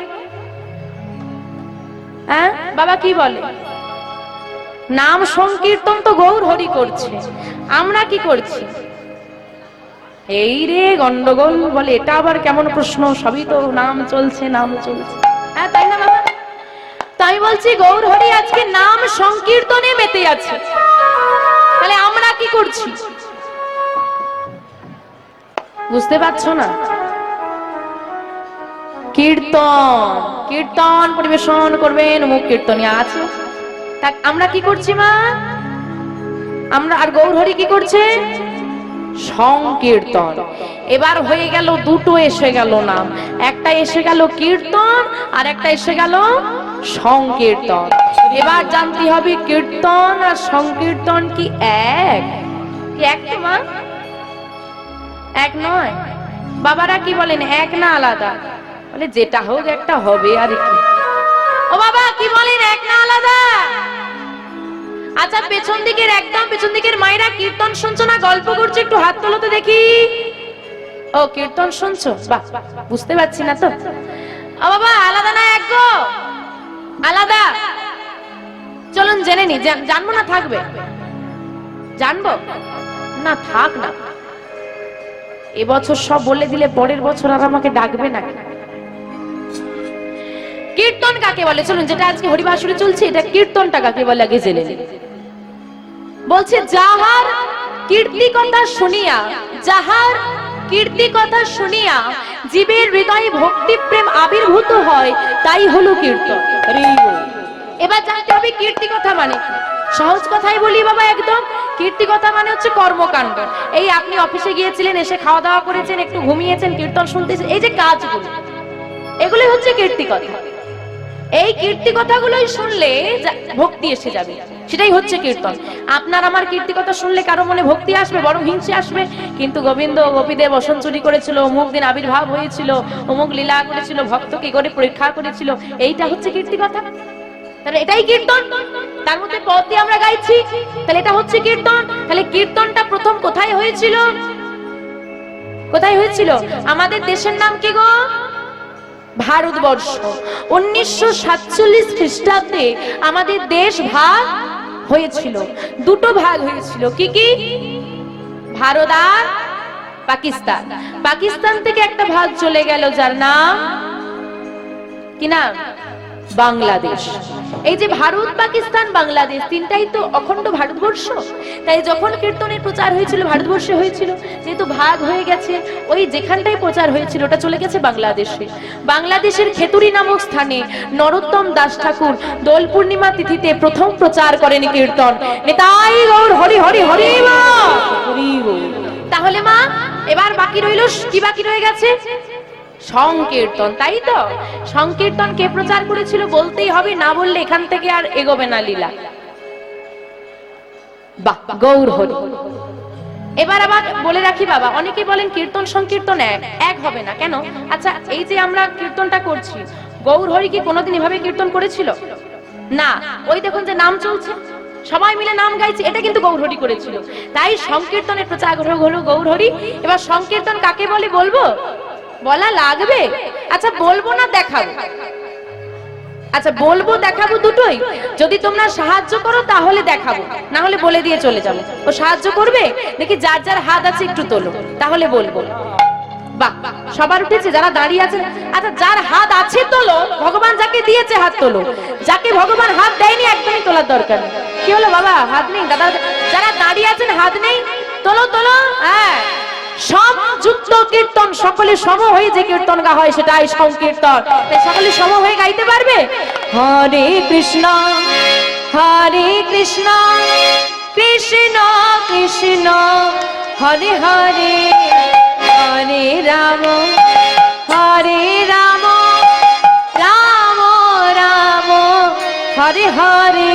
হ্যাঁ বাবা, কি বলে? নাম সংকীর্তন তো গৌর হরি করছে, আমরা কি করছি? এই রে গন্ডগোল বলে, এটা আবার কেমন প্রশ্ন? সবই তো নাম চলছে, নাম চলছে। হ্যাঁ তাই না বাবা? তাই বলছি গৌর হরি আজকে নাম সংকীর্তনে মেতে আছে, তাহলে আমরা কি করছি? বুঝতে পারছো না? কীর্তন, কীর্তন পরিবেশন করবেন, মুখ কীর্তনিয়া আছে। তা আমরা কি করছি মা? আমরা আর গৌর হরি কি করছে? সংকীর্তন। এবার হয়ে গেল দুটো, এসে গেল নাম, একটা এসে গেল কীর্তন আর একটা এসে গেল সংকীর্তন। এবার জানতে হবে কীর্তন আর সংকীর্তন কি এক? কি এক তো মা? এক নয়। বাবারা কি বলেন, এক না আলাদা? বলে যেটা হোক একটা হবে আর কি। ও বাবা কি বলেন, এক না আলাদা? আচ্ছা পেছন দিকের, একদম পেছন দিকের মায়েরা কীর্তন শুনছো না গল্প করছো? একটু হাত তোলো তো দেখি। ও কীর্তন শুনছো, বাহ, বুঝতে পারছি না তো। ও বাবা আলাদা না এক গো? আলাদা? জেনে নি, জানবো না থাকবে? জানবো না, থাক না। এবছর সব বলে দিলে পরের বছর আর আমাকে ডাকবে না। কীর্তন কাকে বলে? চলুন, যেটা আজকে হরিবাসরে চলছে, এটা কীর্তনটা কাকে বলে আগে জেনে নিন। বলছে যাহার কীর্তি কথা শুনিয়া, যাহার কীর্তি কথা শুনিয়া জীবের হৃদয়ে ভক্তি প্রেম আবির্ভূত হয়, তাই হলো কীর্তন। এবার জানতে হবে কীর্তি কথা মানে কি। সহজ কথাই বলি বাবা, একদম কীর্তি কথা মানে হচ্ছে কর্মকাণ্ড। এই আপনি অফিসে গিয়েছিলেন, এসে খাওয়া দাওয়া করেছেন, একটু ঘুমিয়েছেন, কীর্তন শুনতেছেন, এই যে কাজগুলো, এগুলোই হচ্ছে কীর্তি কথা। এই কীর্তি কথাগুলোই শুনলে ভক্তি এসে যাবে, সেটাই হচ্ছে কীর্তন। আপনার আমার কীর্তি কথা শুনলে কারো মনে ভক্তি আসবে? বরং হিংসে আসবে। কিন্তু গোবিন্দ গোপীদের বসন চুরি করেছিল, অমুক দিন আবির্ভাব হয়েছিল, অমুক লীলা করেছিল, ভক্ত কি করে পরীক্ষা করেছিল, এইটা হচ্ছে কীর্তি কথা। তাহলে এটাই কীর্তন। তার মধ্যে পদ দিয়ে আমরা গাইছি, তাহলে এটা হচ্ছে কীর্তন। তাহলে কীর্তনটা প্রথম কোথায় হয়েছিল? কোথায় হয়েছিল? আমাদের দেশের নাম কি গো? ভারতবর্ষ। 1947 খ্রিস্টাব্দে আমাদের দেশ ভাগ হয়েছিল, দুটো ভাগ হয়েছিল। কি কি? ভারত আর পাকিস্তান। পাকিস্তান থেকে একটা ভাগ চলে গেল, যার নাম কি নাম? বাংলাদেশ। এই যে ভারত, পাকিস্তান, বাংলাদেশ, তিনটাই তো অখণ্ড ভারতবর্ষ। তাই যখন কীর্তনের প্রচার হয়েছিল ভারতবর্ষে হয়েছিল, যেহেতু ভাগ হয়ে গেছে, ওই যেখানটাই প্রচার হয়েছিল ওটা চলে গেছে বাংলাদেশে। বাংলাদেশের খেতুরি নামক স্থানে নরোত্তম দাস ঠাকুর দোল পূর্ণিমা তিথিতে প্রথম প্রচার করেন কীর্তন। নিতাই গৌর হরি হরি হরি বল। তাহলে মা, এবার বাকি রইল, কি বাকি রয়ে গেছে? সংকীর্তন, তাই তো? সংকীর্তন কে প্রচার করেছিল বলতেই হবে, না বললে এখান থেকে আর এগোবে না লীলা। বাহ, গৌর হরি। এবার আবার বলে রাখি বাবা, অনেকেই বলেন কীর্তন সংকীর্তন এক হবে না কেন? আচ্ছা, এই যে আমরা কীর্তনটা করছি, গৌর হরি কি কোনোদিন এভাবে কীর্তন করেছিল? না। ওই দেখুন যে নাম চলছে, সবাই মিলে নাম গাইছে, এটা কিন্তু গৌর হরি করেছিল। তাই সংকীর্তনের প্রচার হলো গৌর হরি। এবার সংকীর্তন কাকে বলে বলবো? বলা লাগবে? আচ্ছা বলবো না দেখাবো? আচ্ছা বলবো দেখাবো দুটোই। যদি তোমরা সাহায্য করো তাহলে দেখাবো, না হলে বলে দিয়ে চলে যাবো। ও সাহায্য করবে? দেখি যার যার হাত আছে একটু তোলো, তাহলে বলবো। বাহ, সবার উঠেছে? যারা দাঁড়িয়ে আছেন, আচ্ছা যার হাত আছে তোলো, ভগবান যাকে দিয়েছে হাত তোলো। যাকে ভগবান হাত দেয়নি একদমই তোলার দরকার নেই। কি হলো বাবা, হাত নেই? দাদা যারা দাঁড়িয়ে আছেন হাত নেই, তোলো তোলো। হ্যাঁ, সমযুক্ত কীর্তন, সকলে সম হয়ে যে কীর্তন গা হয় সেটাই সংকীর্তন। তাই সকলে সম হয়ে গাইতে পারবে? হরে কৃষ্ণ হরে কৃষ্ণ কৃষ্ণ কৃষ্ণ হরে হরে, হরে রাম হরে রাম রাম রাম হরে হরে।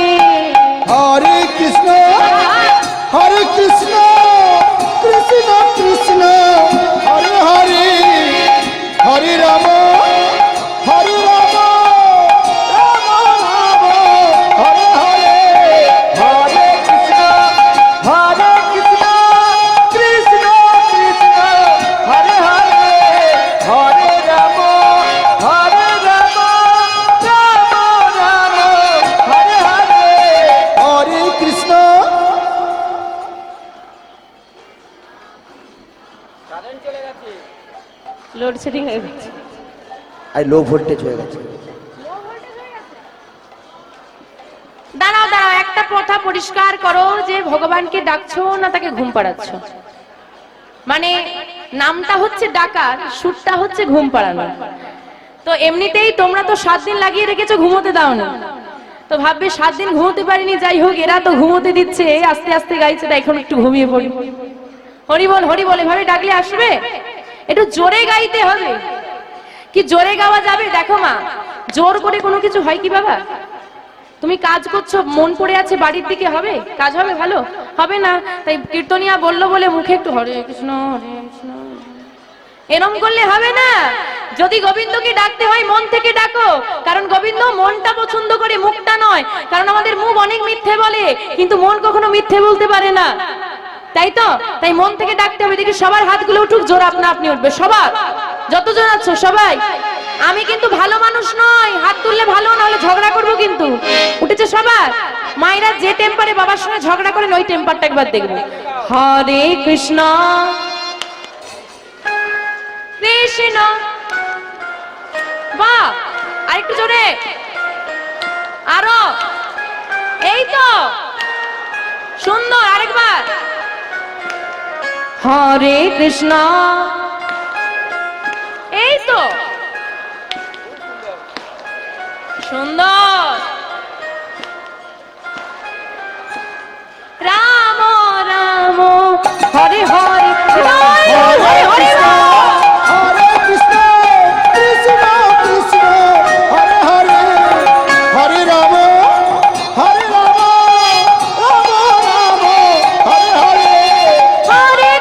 হরে কৃষ্ণ কৃষ্ণ কৃষ্ণ হরে হরে, হরে রাম হরে রাম রাম রাম হরে হরে। হরে কৃষ্ণ কৃষ্ণ কৃষ্ণ হরে হরে, হরে রাম রাম রাম হরে হরে। হরে কৃষ্ণ। লোডশেডিং হয়ে গেছে, লো ভোল্টেজ হয়ে গেছে। দাঁড়াও দাঁড়াও, একটা কথা পরিষ্কার করো যে ভগবানকে ডাকছো না তাকে ঘুম পাড়াচ্ছ? মানে নামটা হচ্ছে ডাকার, সুরটা হচ্ছে ঘুম পাড়ানো। তো এমনিতেই তোমরা তো 7 দিন লাগিয়ে রেখেছো, ঘুমোতে দাও না। তো ভাববে 7 দিন ঘুমোতে পারিনি, যাই হোক এরা তো ঘুমোতে দিচ্ছে, আস্তে আস্তে গাইছে, তাই এখন একটু ঘুমিয়ে পড়ি। হরি বল হরি বল এভাবে ডাকলে আসবে? একটু জোরে গাইতে হবে। কি জোরে গাওয়া যাবে? দেখো মা, জোর করে কোনো কিছু হয় কি বাবা? তুমি কাজ করছো, মন পড়ে আছে বাড়ির দিকে, হবে? কাজ হবে? ভালো হবে না। তাই কীর্তনিয়া বললো বলে মুখে একটু হরে কৃষ্ণ এরম করলে হবে না। যদি গোবিন্দকে ডাকতে হয় মন থেকে ডাকো, কারণ গোবিন্দ মনটা পছন্দ করে, মুখটা নয়। কারণ আমাদের মুখ অনেক মিথ্যে বলে, কিন্তু মন কখনো মিথ্যে বলতে পারে না, তাই তো? তাই মন থেকে ডাকতে হবে। দেখি সবার হাতগুলো উঠুক, জোর আপনা আপনি উঠবে সবার, যতজন আছো সবাই। আমি কিন্তু ভালো মানুষ নয়, হাত তুললে ভালো, না হলে ঝগড়া করবো কিন্তু। উঠেছে সবার? মায়েরা যে টেম্পারে বাবার সঙ্গে ঝগড়া করেন ওই টেম্পারটা একবার দেখবে। হরে কৃষ্ণ কৃষ্ণ, বাহ, আরেকটু জোরে, আরো, এই তো সুন্দর, আরেকবার। হরে কৃষ্ণ, এই তো সুন্দর। রাম রাম হরে হরে, হরে হরে রাম। হরে কৃষ্ণ কৃষ্ণ কৃষ্ণ হরে হরে, হরে রাম হরে রাম, রাম রাম হরে হরে। হরে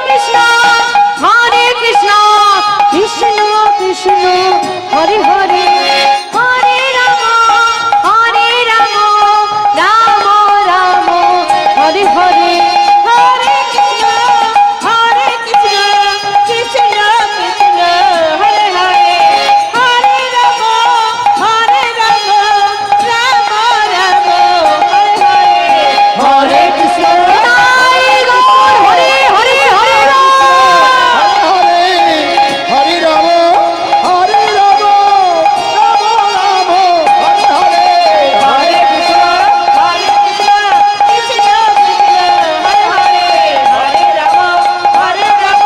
কৃষ্ণ কৃষ্ণ কৃষ্ণ হরে হরে, হরে রাম রাম রাম হরে হরে, হরে কৃষ্ণ কৃষ্ণ কৃষ্ণ হরে হরে, হরে রাম রাম রাম হরে হরে, হরে কৃষ্ণ তাই গৌর হরে হরে হরে রাম। হরে হরে রাম হরে রাম, রাম রাম হরে হরে। হরে কৃষ্ণ কৃষ্ণ কৃষ্ণ হরে হরে, হরে রাম হরে রাম।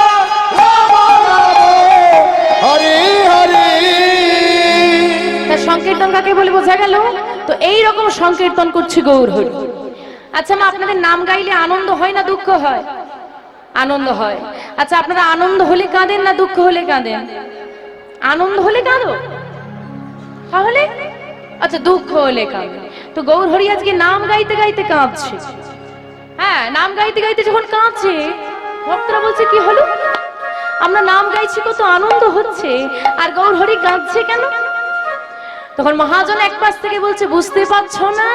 রাম রাম হরে হরে। তা সংকীর্তন কাকে বলে বোঝা গেল? তো এই রকম সংকীর্তন করছে গৌর হরি। আচ্ছা মা, আপনাদের নাম গাইলে আনন্দ হয় না দুঃখ হয়? আনন্দ হয়। আচ্ছা আপনারা আনন্দ হলে কাঁদেন না দুঃখ হলে কাঁদেন? আনন্দ হলে কাঁদো, তাহলে আচ্ছা দুঃখ হলে কাঁদো। তো গৌর হরি আজকে নাম গাইতে গাইতে কাঁদছে। হ্যাঁ, নাম গাইতে গাইতে যখন কাঁদছে, ভক্তরা বলছে কি হলো? আমরা নাম গাইছি, কত আনন্দ হচ্ছে, আর গৌর হরি কাঁদছে কেন? তখন মহাজন এক পাশ থেকে বলছে, বুঝতে পারছো না,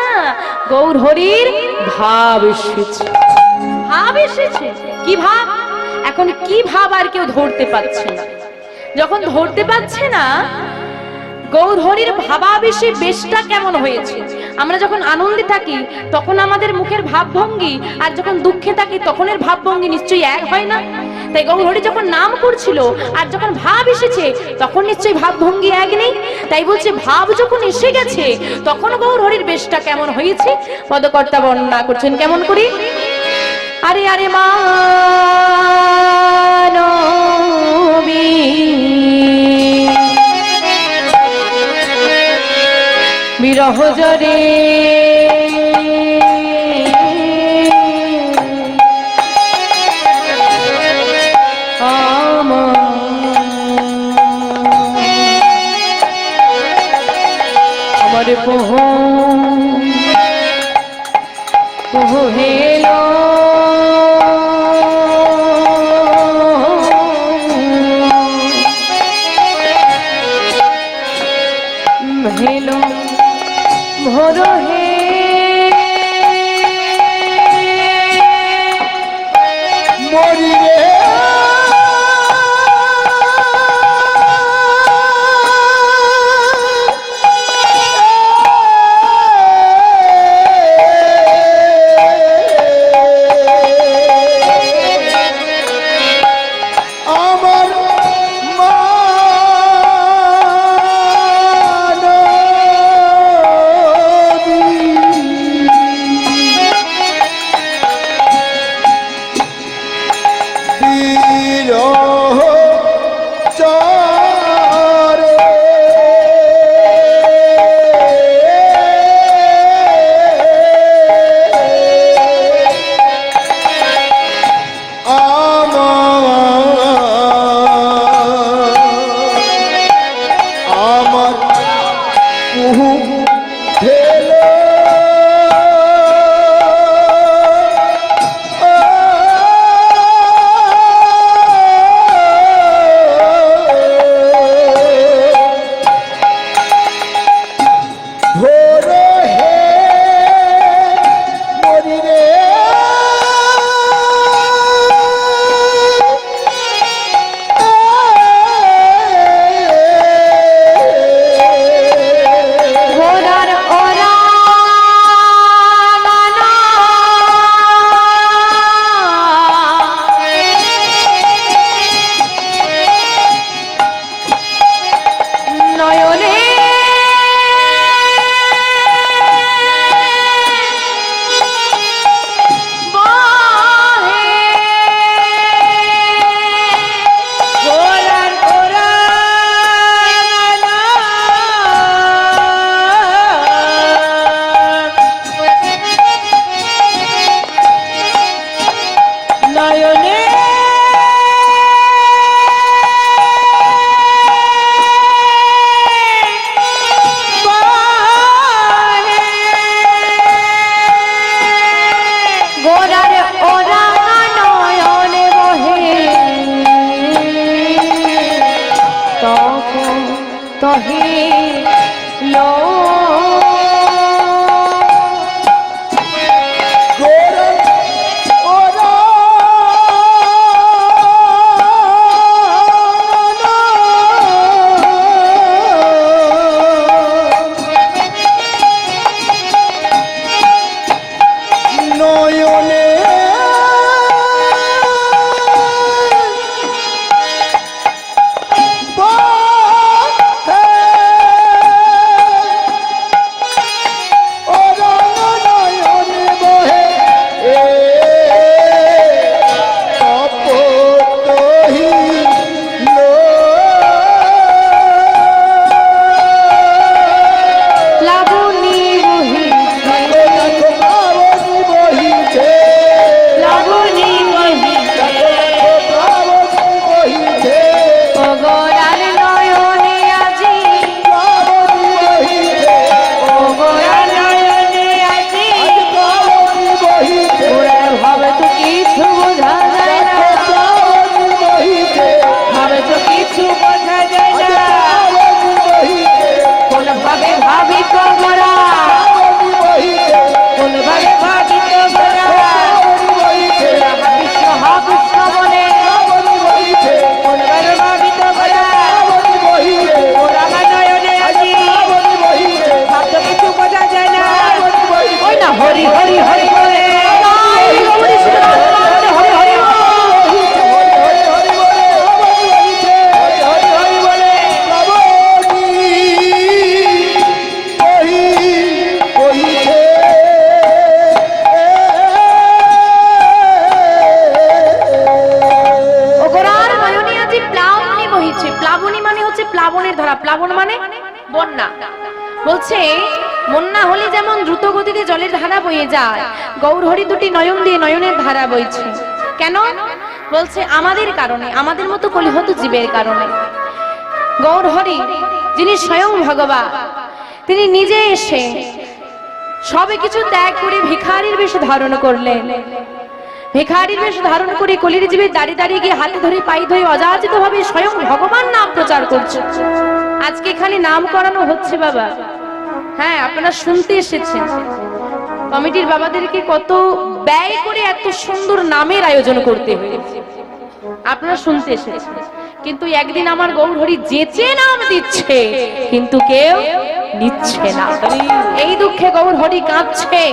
গৌর হরির ভাব এসেছে। ভাব এসেছে? কি ভাব? এখন কি ভাব আর কেউ ধরতে পারছে না। যখন ধরতে পারছে না, গৌর হরির ভাবাবেশে বেশটা কেমন হয়েছে। আমরা যখন আনন্দে থাকি তখন আমাদের মুখের ভাবভঙ্গি, আর যখন দুঃখে থাকি তখনের ভাবভঙ্গি নিশ্চয়ই এক হয় না। তাই গৌর হরি যখন নাম করছিল আর যখন ভাব এসেছে তখন নিশ্চয়ই ভাবভঙ্গি এক নেই। তাই বলছে ভাব যখন এসে গেছে তখন গৌর হরির বেশটা কেমন হয়েছে। পদকর্তা বর্ণনা করছেন কেমন করি। আরে আরে মানবী বিরহ জরে আমার পোহ পোহ হেলো হেলো ভোর হে মরি রে আমার ঘোর প্লাবনী বহিছে, দেখো প্লাবনী বহিছে, প্লাবনী বহিছে, প্লাবনী বহিছে, ওগোরার নয়নে আজি, প্লাবনী বহিছে, ওগোরার নয়নে আজি, আজ প্লাবনী বহিছে, ওরে ভাবে তো কিছু বোঝা যায় না, প্লাবনী বহিছে, ভাবে তো কিছু বোঝা যায় আজ না, প্লাবনী বহিছে, কোন ভাবে ভাবি তো গোরা, প্লাবনী বহিছে, কোন ভাবে ভাবি তো গোরা, প্লাবনী বহিছে, কৃষ্ণ হা কৃষ্ণ বলে, প্লাবনী বহিছে, কোন ভাবে ভাবি তো গোরা, প্লাবনী বহিছে, ওরা আমার নয়নে আজি, প্লাবনী বহিছে, ভাবতে কিছু বোঝা যায় না, প্লাবনী বহিছে, ওই না হরি হরি হরি বলে, হরি হরি হরি হরি ওগোরার নয়নে আজি প্লাবনী বহিছে। প্লাবনী মানে হচ্ছে প্লাবনের ধারা, প্লাবন মানে বন্যা। বলছে বন্যা হলে যেমন দ্রুত গতিতে জলের ধারা বয়ে যায়, গৌরহরি দুটি নয়ন দিয়ে নয়নের ধারা বইছে। কেন? বলছে আমাদের কারণে, আমাদের মতো কলিহত জীবের কারণে। গৌরহরি যিনি স্বয়ং ভগবান, তিনি নিজে এসে সবে কিছু ত্যাগ করে ভিখারির বেশ ধারণ করলেন। ভিখারির বেশ ধারণ করে কলির জীবে দাঁড়িয়ে দাঁড়িয়ে গিয়ে হাতে ধরে পাই ধরে অযাচিত ভাবে স্বয়ং ভগবান নাম প্রচার করছে। আজকে এখানে নাম করানো হচ্ছে বাবা, হ্যাঁ আপনারা শুনতে এসেছেন। কমিটির বাবাদেরকে কত ব্যয় করে এত সুন্দর নামের আয়োজন করতে হয়েছে, আপনারা শুনতে এসেছেন। কিন্তু একদিন আমার গৌরহরি যেচে নাম দিচ্ছে, কিন্তু কেউ নিচ্ছে না। এই দুঃখে গৌরহরি কাঁদছে।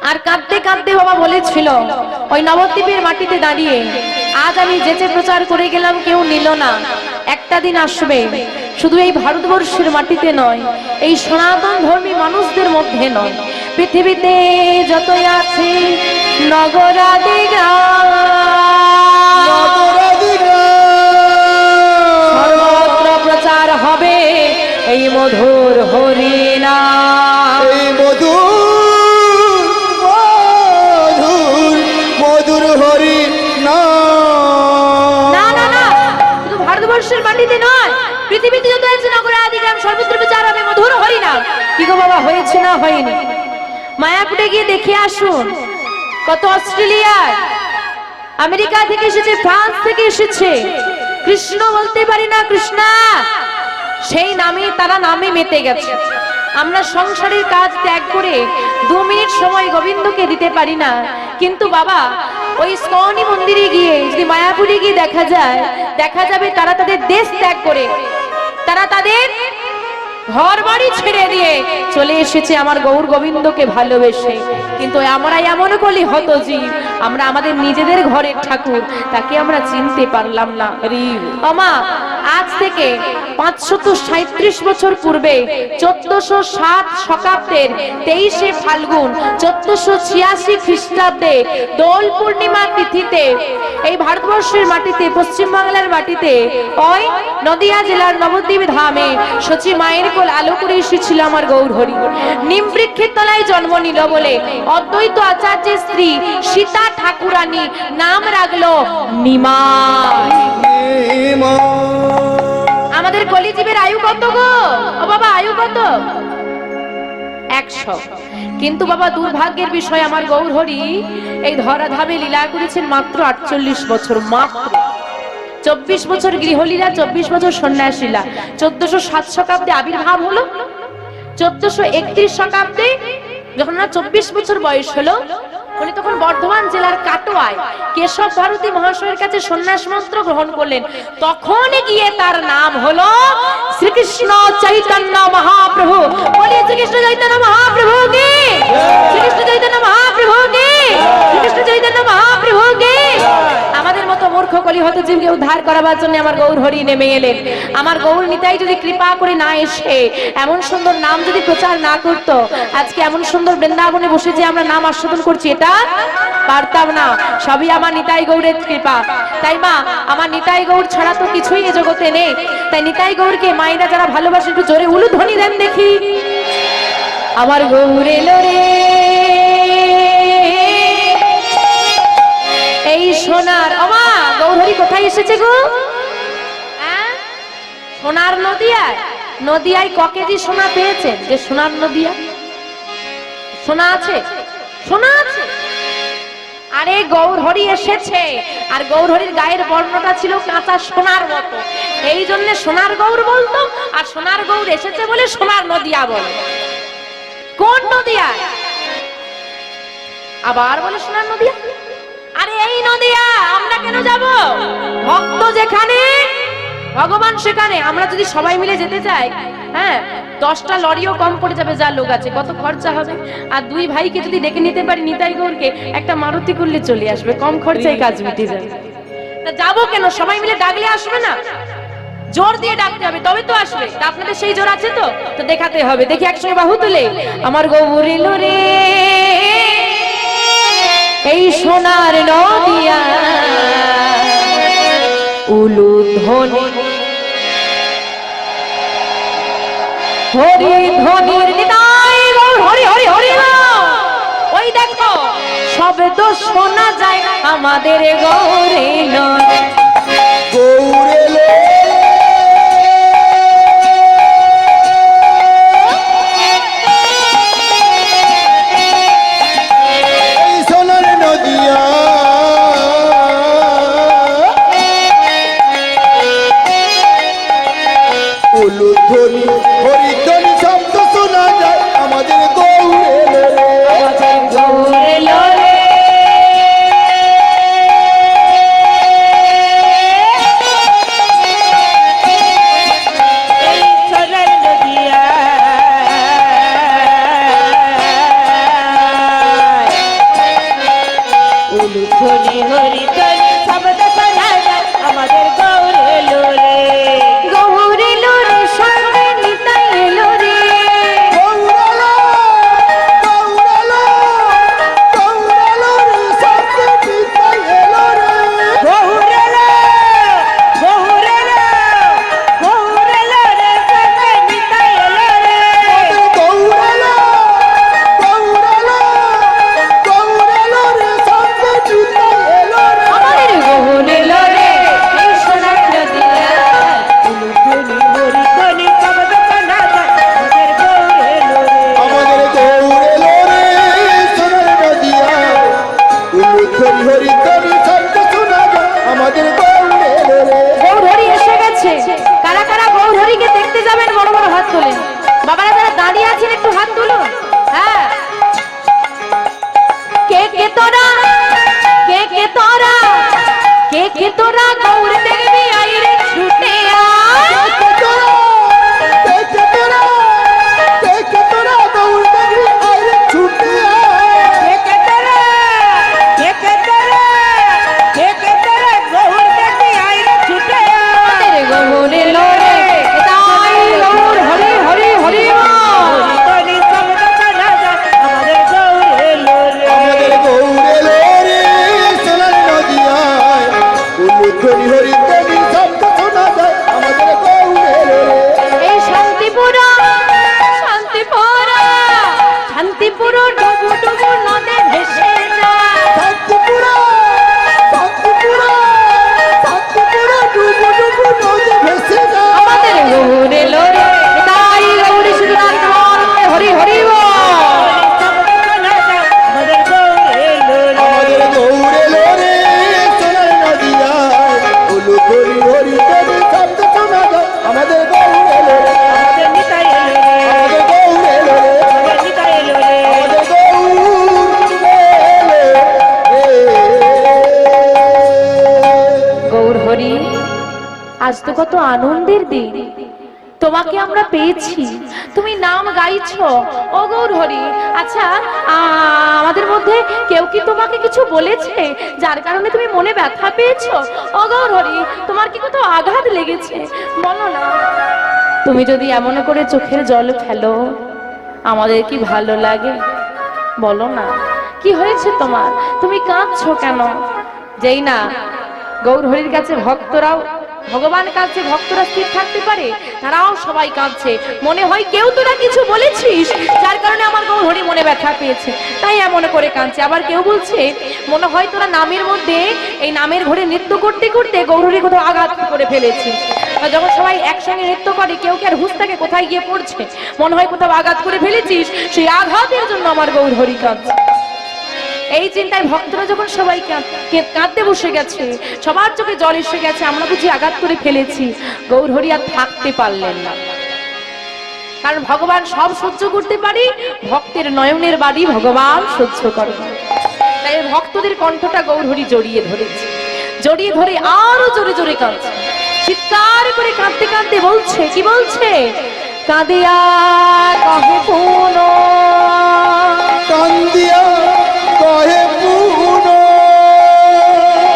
আর কাঁদতে কাঁদতে বাবা বলেছিল ওই নবদ্বীপের মাটিতে দাঁড়িয়ে, আজ আমি যেচে প্রচার করে গেলাম, কেউ নিল না। একটা দিন আসবে, শুধু এই ভারতবর্ষের মাটিতে নয়, এই সনাতন ধর্মী মানুষদের মধ্যে নয়, পৃথিবীতে যতই আছে নগরাদি গ্রাম, সর্বত্র প্রচার হবে এই মধুর হরিনাম। মধুর হরি না না না, শুধু ভারতবর্ষের মাটিতে নয়, পৃথিবীতে যত আছে নগরাদি গ্রাম, সর্বত্র প্রচার হবে মধুর হরিনাম। কি গো বাবা, হয়েছে না হয়নি? মায়াপুরে গিয়ে দেখে আসুন, কত অস্ট্রেলিয়ার, আমেরিকা থেকে এসেছে, ফ্রান্স থেকে এসেছে, কৃষ্ণ বলতে পারি না, কৃষ্ণা, সেই নামে তারা নামে মেতে গেছে। আমরা সংসারের কাজ ত্যাগ করে 2 মিনিট সময় গোবিন্দকে দিতে পারি না। কিন্তু বাবা ওই ইস্কনি মন্দিরে গিয়ে যদি মায়াপুরে গিয়ে দেখা যাবে তারা তাদের দেশ ত্যাগ করে, তারা তাদের ঘর বাড়ি ছেড়ে দিয়ে চলে এসেছে আমার গৌর গোবিন্দকে ভালোবেসে। কিন্তু আমরা এমন কলি হত জীব, আমরা আমাদের নিজেদের ঘরের ঠাকুর তাকে আমরা চিনতে পারলাম না। আমা আজ থেকে 537 বছর পূর্বে 1407 শকাব্দের 23শে ফাল্গুন 1486 খ্রিস্টাব্দে দোল পূর্ণিমা তিথিতে এই ভারতবর্ষের মাটিতে, পশ্চিমবাংলার মাটিতে, ওই নদিয়া জেলার নবদ্বীপ ধামে সচি মায়ের কোল আলো করে এসেছিল আমার গৌরহরি। নিম বৃক্ষের তলায় জন্ম নিল বলে অদ্বৈত আচার্যের স্ত্রী সীতা ঠাকুরানী নাম রাখলো নিমা। আমাদের কলিজীবের আয়ু কত গো? ও বাবা, আয়ু কত? 100। কিন্তু বাবা দুর্ভাগ্যের বিষয়, আমার গৌরহরি এই ধরাধামে লীলা করেছেন মাত্র 48 বছর। মাত্র 24 বছর গৃহলীলা, 24 বছর সন্ন্যাসীলা। 1407 শতাব্দে আবির্ভাব হলো, 1431 শতাব্দে যখন 24 বছর বয়স হলো, উনি তখন বর্ধমান জেলার কাটোয়ায় কেশব ভারতী মহাশয়ের কাছে সন্ন্যাস মন্ত্র গ্রহণ করলেন। তখন গিয়ে তার নাম হলো শ্রীকৃষ্ণ চৈতন্য মহাপ্রভু। বলিয়ে শ্রীকৃষ্ণ চৈতন্য মহাপ্রভু কি, শ্রীকৃষ্ণ চৈতন্য মহাপ্রভু কি, শ্রীকৃষ্ণ চৈতন্য মহাপ্রভু কি। আমাদের মতো মূর্খ কলিহত জীবকে উদ্ধার করার জন্য আমার গৌরহরি নেমে এলেন। আমার গৌর নিতাই যদি কৃপা করে না এসে এমন সুন্দর নাম যদি প্রচার না করতো, আজকে এমন সুন্দর বৃন্দাবনে বসে যে আমরা নাম আস্বাদন করছি, এটা পারতাম না, সবই আমার নিতাই গৌরের কৃপা। তাই মা, আমার নিতাই গৌর ছাড়া তো কিছুই এ জগতে নেই। তাই নিতাই গৌরকে মায়েরা যারা ভালোবাসে একটু জোরে উলুধ্বনি দেন দেখি। আমার গৌর এলো রে, এই সোনার ওমা গৌরহরি কোথায় এসেছে গো? হ্যাঁ? সোনার নদিয়ায়। নদিয়ায় ক কেজি সোনা পেয়েছেন যে সোনার নদিয়া? সোনা আছে? সোনা আছে। আরে গৌরহরি এসেছে, আর গৌরহরির গায়ের বর্ণটা ছিল কাঁচা সোনার মতো, এই জন্য সোনার গৌর বলতো। আর সোনার গৌর এসেছে বলে সোনার নদিয়া বলে। কোন নদিয়া? আবার বলে সোনার নদিয়া। আরে এই নদিয়া আমরা কেন যাব? ভক্ত যেখানে ভগবান সেখানে। আমরা যদি সবাই মিলে যেতে চাই, হ্যাঁ 10টা লরিও কম পড়ে যাবে, যা লোক আছে। কত খরচা হবে? আর দুই ভাইকে যদি ডেকে নিতে পারি নিতাই গৌরকে, একটা মারুতি করলে চলে আসবে, কম খরচায় কাজ মিটে যাবে। তা যাবো কেন? সবাই মিলে ডাকলে আসবে না? জোর দিয়ে ডাকতে হবে তবে তো আসবে। তা আপনাদের সেই জোর আছে তো? তো দেখাতে হবে। দেখি একসঙ্গে বাহু তুলে। আমার গৌর এলো রে, এই সোনার নদিয়া উলুধ্বনি হরি ধ্বনির নিতাই গৌর হরি হরি হরি বল। ওই দেখো শব্দ শোনা যায় আমাদের গৌরে নয়। গৌর এলো, এই সোনার নদিয়া উলুধ্বনি হরিধ্বনি শব্দ শোনা যায় আমাদের গৌর এলো রে। আমাদের গৌর এলো রে, এই সোনার নদিয়া উলুধ্বনি হরিধ্বনি শব্দ শোনা যায় আমাদের গৌর এলো রে। গৌর এলো রে, সঙ্গে নিতাই এলো রে। গৌর এলো, গৌর এলো, গৌর এলো রে, সঙ্গে নিতাই এলো রে। গৌর এলো, গৌর এলো, গৌর এলো রে, সঙ্গে নিতাই এলো রে। গৌর এলো, গৌর এলো, গৌর এলো রে, সঙ্গে নিতাই এলো রে। আমাদের গৌর এলো রে, এই সোনার নদিয়া উলুধ্বনি হরিধ্বনি শব্দ শোনা যায় আমাদের গৌর এলো রে। আমাদের গৌর এলো রে, সোনার নদিয়া উলুধ্বনি হরিধ্বনি শব্দ শোনা যায় আমাদের গৌর এলো রে। গৌরহরি এসে গেছে। কারা কারা গৌরহরিকে দেখতে যাবেন বড় বড় হাত তোলেন। বাবারা যারা দাঁড়িয়ে আছেন একটু হাত তুলুন। হ্যাঁ, কে কে তোরা, কে কে তোরা, কে কে তোরা গৌর দেখবি আইরে ছুটে আয়। দেখে তোরা, দেখে তোরা, দেখে তোরা গৌর দেখবি আইরে ছুটে আয়। কে তোরা, কে তোরা, কে তোরা গৌর দেখি আইরে ছুটে আয়। আমাদের গৌর এলো রে, তাই গৌর হরি হরি হরি বল। হরিধ্বনি শব্দ শোনা যায় আমাদের গৌর এলো রে। আমাদের গৌর এলো রে, সোনার নদিয়ায় উলুধ্বনি হরিধ্বনি শব্দ শোনা যায় আমাদের গৌর এলো রে। এই শান্তিপুর, শান্তিপুর, শান্তিপুর ডুবু ডুবু নদে ভেসে যায়। শান্তিপুরা, শান্তিপুরা, শান্তিপুরা ডুবু ডুবু নদে ভেসে যায়। আমাদের গৌর এলো রে, তাই গৌর সুরার বল হরি হরি বল। শব্দ শোনা যায় আমাদের গৌর এলো রে। আমাদের গৌর এলো রে, সোনার নদিয়ায় উলুধ্বনি হরিধ্বনি শব্দ শোনা যায় আমাদের গৌর এলো রে। আমাদের নিতাই এলো রে। আমাদের গৌর এলো রে, আমাদের নিতাই এলো রে। আমাদের গৌর এলো রে। গৌর হরি, আজ তো কত আনন্দের দিন। তোমাকে আমরা পেয়েছি, তুমি নাম গাইছো। ও গৌর হরি, আচ্ছা আমাদের মধ্যে কেউ কি তোমাকে কিছু বলেছে যার কারণে তুমি মনে ব্যথা পেয়েছো? ও গৌর হরি, তোমার কি কোথাও আঘাত লেগেছে? বলো না। তুমি যদি এমন করে চোখের জল ফেলো আমাদের কি ভালো লাগে? বলো না। কি হয়েছে তোমার, তুমি কাঁদছো কেন? যেই না গৌরহরির কাছে ভক্তরাও, ভগবান কাছে ভক্তরা স্থির থাকতে পারে, তারাও সবাই কাঁদছে। মনে হয় কেউ তোরা কিছু বলেছিস যার কারণে আমার গৌরহরি মনে ব্যথা পেয়েছে, তাই এমন করে কাঁদছে। আবার কেউ বলছে মনে হয় তোরা নামের মধ্যে এই নামের ঘরে নৃত্য করতে করতে গৌরহরি কোথাও আঘাত করে ফেলেছিস। যখন সবাই একসঙ্গে নৃত্য করে কেউ কি আর হুঁশ থাকে কোথায় গিয়ে পড়ছে, মনে হয় কোথাও আঘাত করে ফেলেছিস, সেই আঘাতের জন্য আমার গৌরহরি কাঁদছে। এই চিন্তায় ভক্তরা যখন সবাই কাঁদতে বসে গেছে, সবার চোখে জল এসে গেছে, আমরা বুঝি আঘাত করে ফেলেছি, গৌরহরি আর থাকতে পারলেন না। কারণ ভগবান সব সহ্য করতে পারি, ভক্তের নয়নের বাড়ি ভগবান সহ্য করে। তাই ভক্তদের কণ্ঠটা গৌরহরি জড়িয়ে ধরেছে, জড়িয়ে ধরে আরো জোরে জোরে কাঁদছে, চিৎকার করে কাঁদতে কাঁদতে বলছে, কি বলছে? কাঁদিয়া কহে পুন, কান্দিয়া কহে পুন,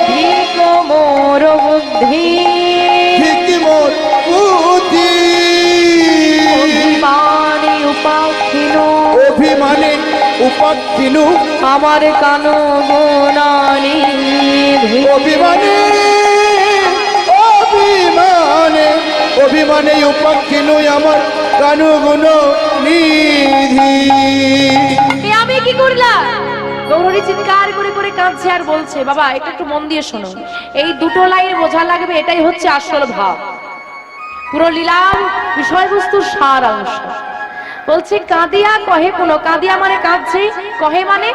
ভিক মোর বুদ্ধি, ঠিক মোর বুদ্ধি, অভিমানে উপাখিনু, অভিমানে উপাক্ষিনু, আমার কানো গুণানি, অভিমানে অভিমানে অভিমানে উপাক্ষিনু, আমার কানু গুণ নিধি। আমি কি করলাম? গৌরহরি চিৎকার করে করে কাঁদছে আর বলছে, বাবা এটা একটু মন দিয়ে শোনো, এই দুটো লাইন বোঝা লাগবে, এটাই হচ্ছে আসল ভাব, পুরো লীলার বিষয়বস্তুর সার অংশ। বলছে কাঁদিয়া কহে পুন, কাঁদিয়া মানে কাঁদছে, কহে মানে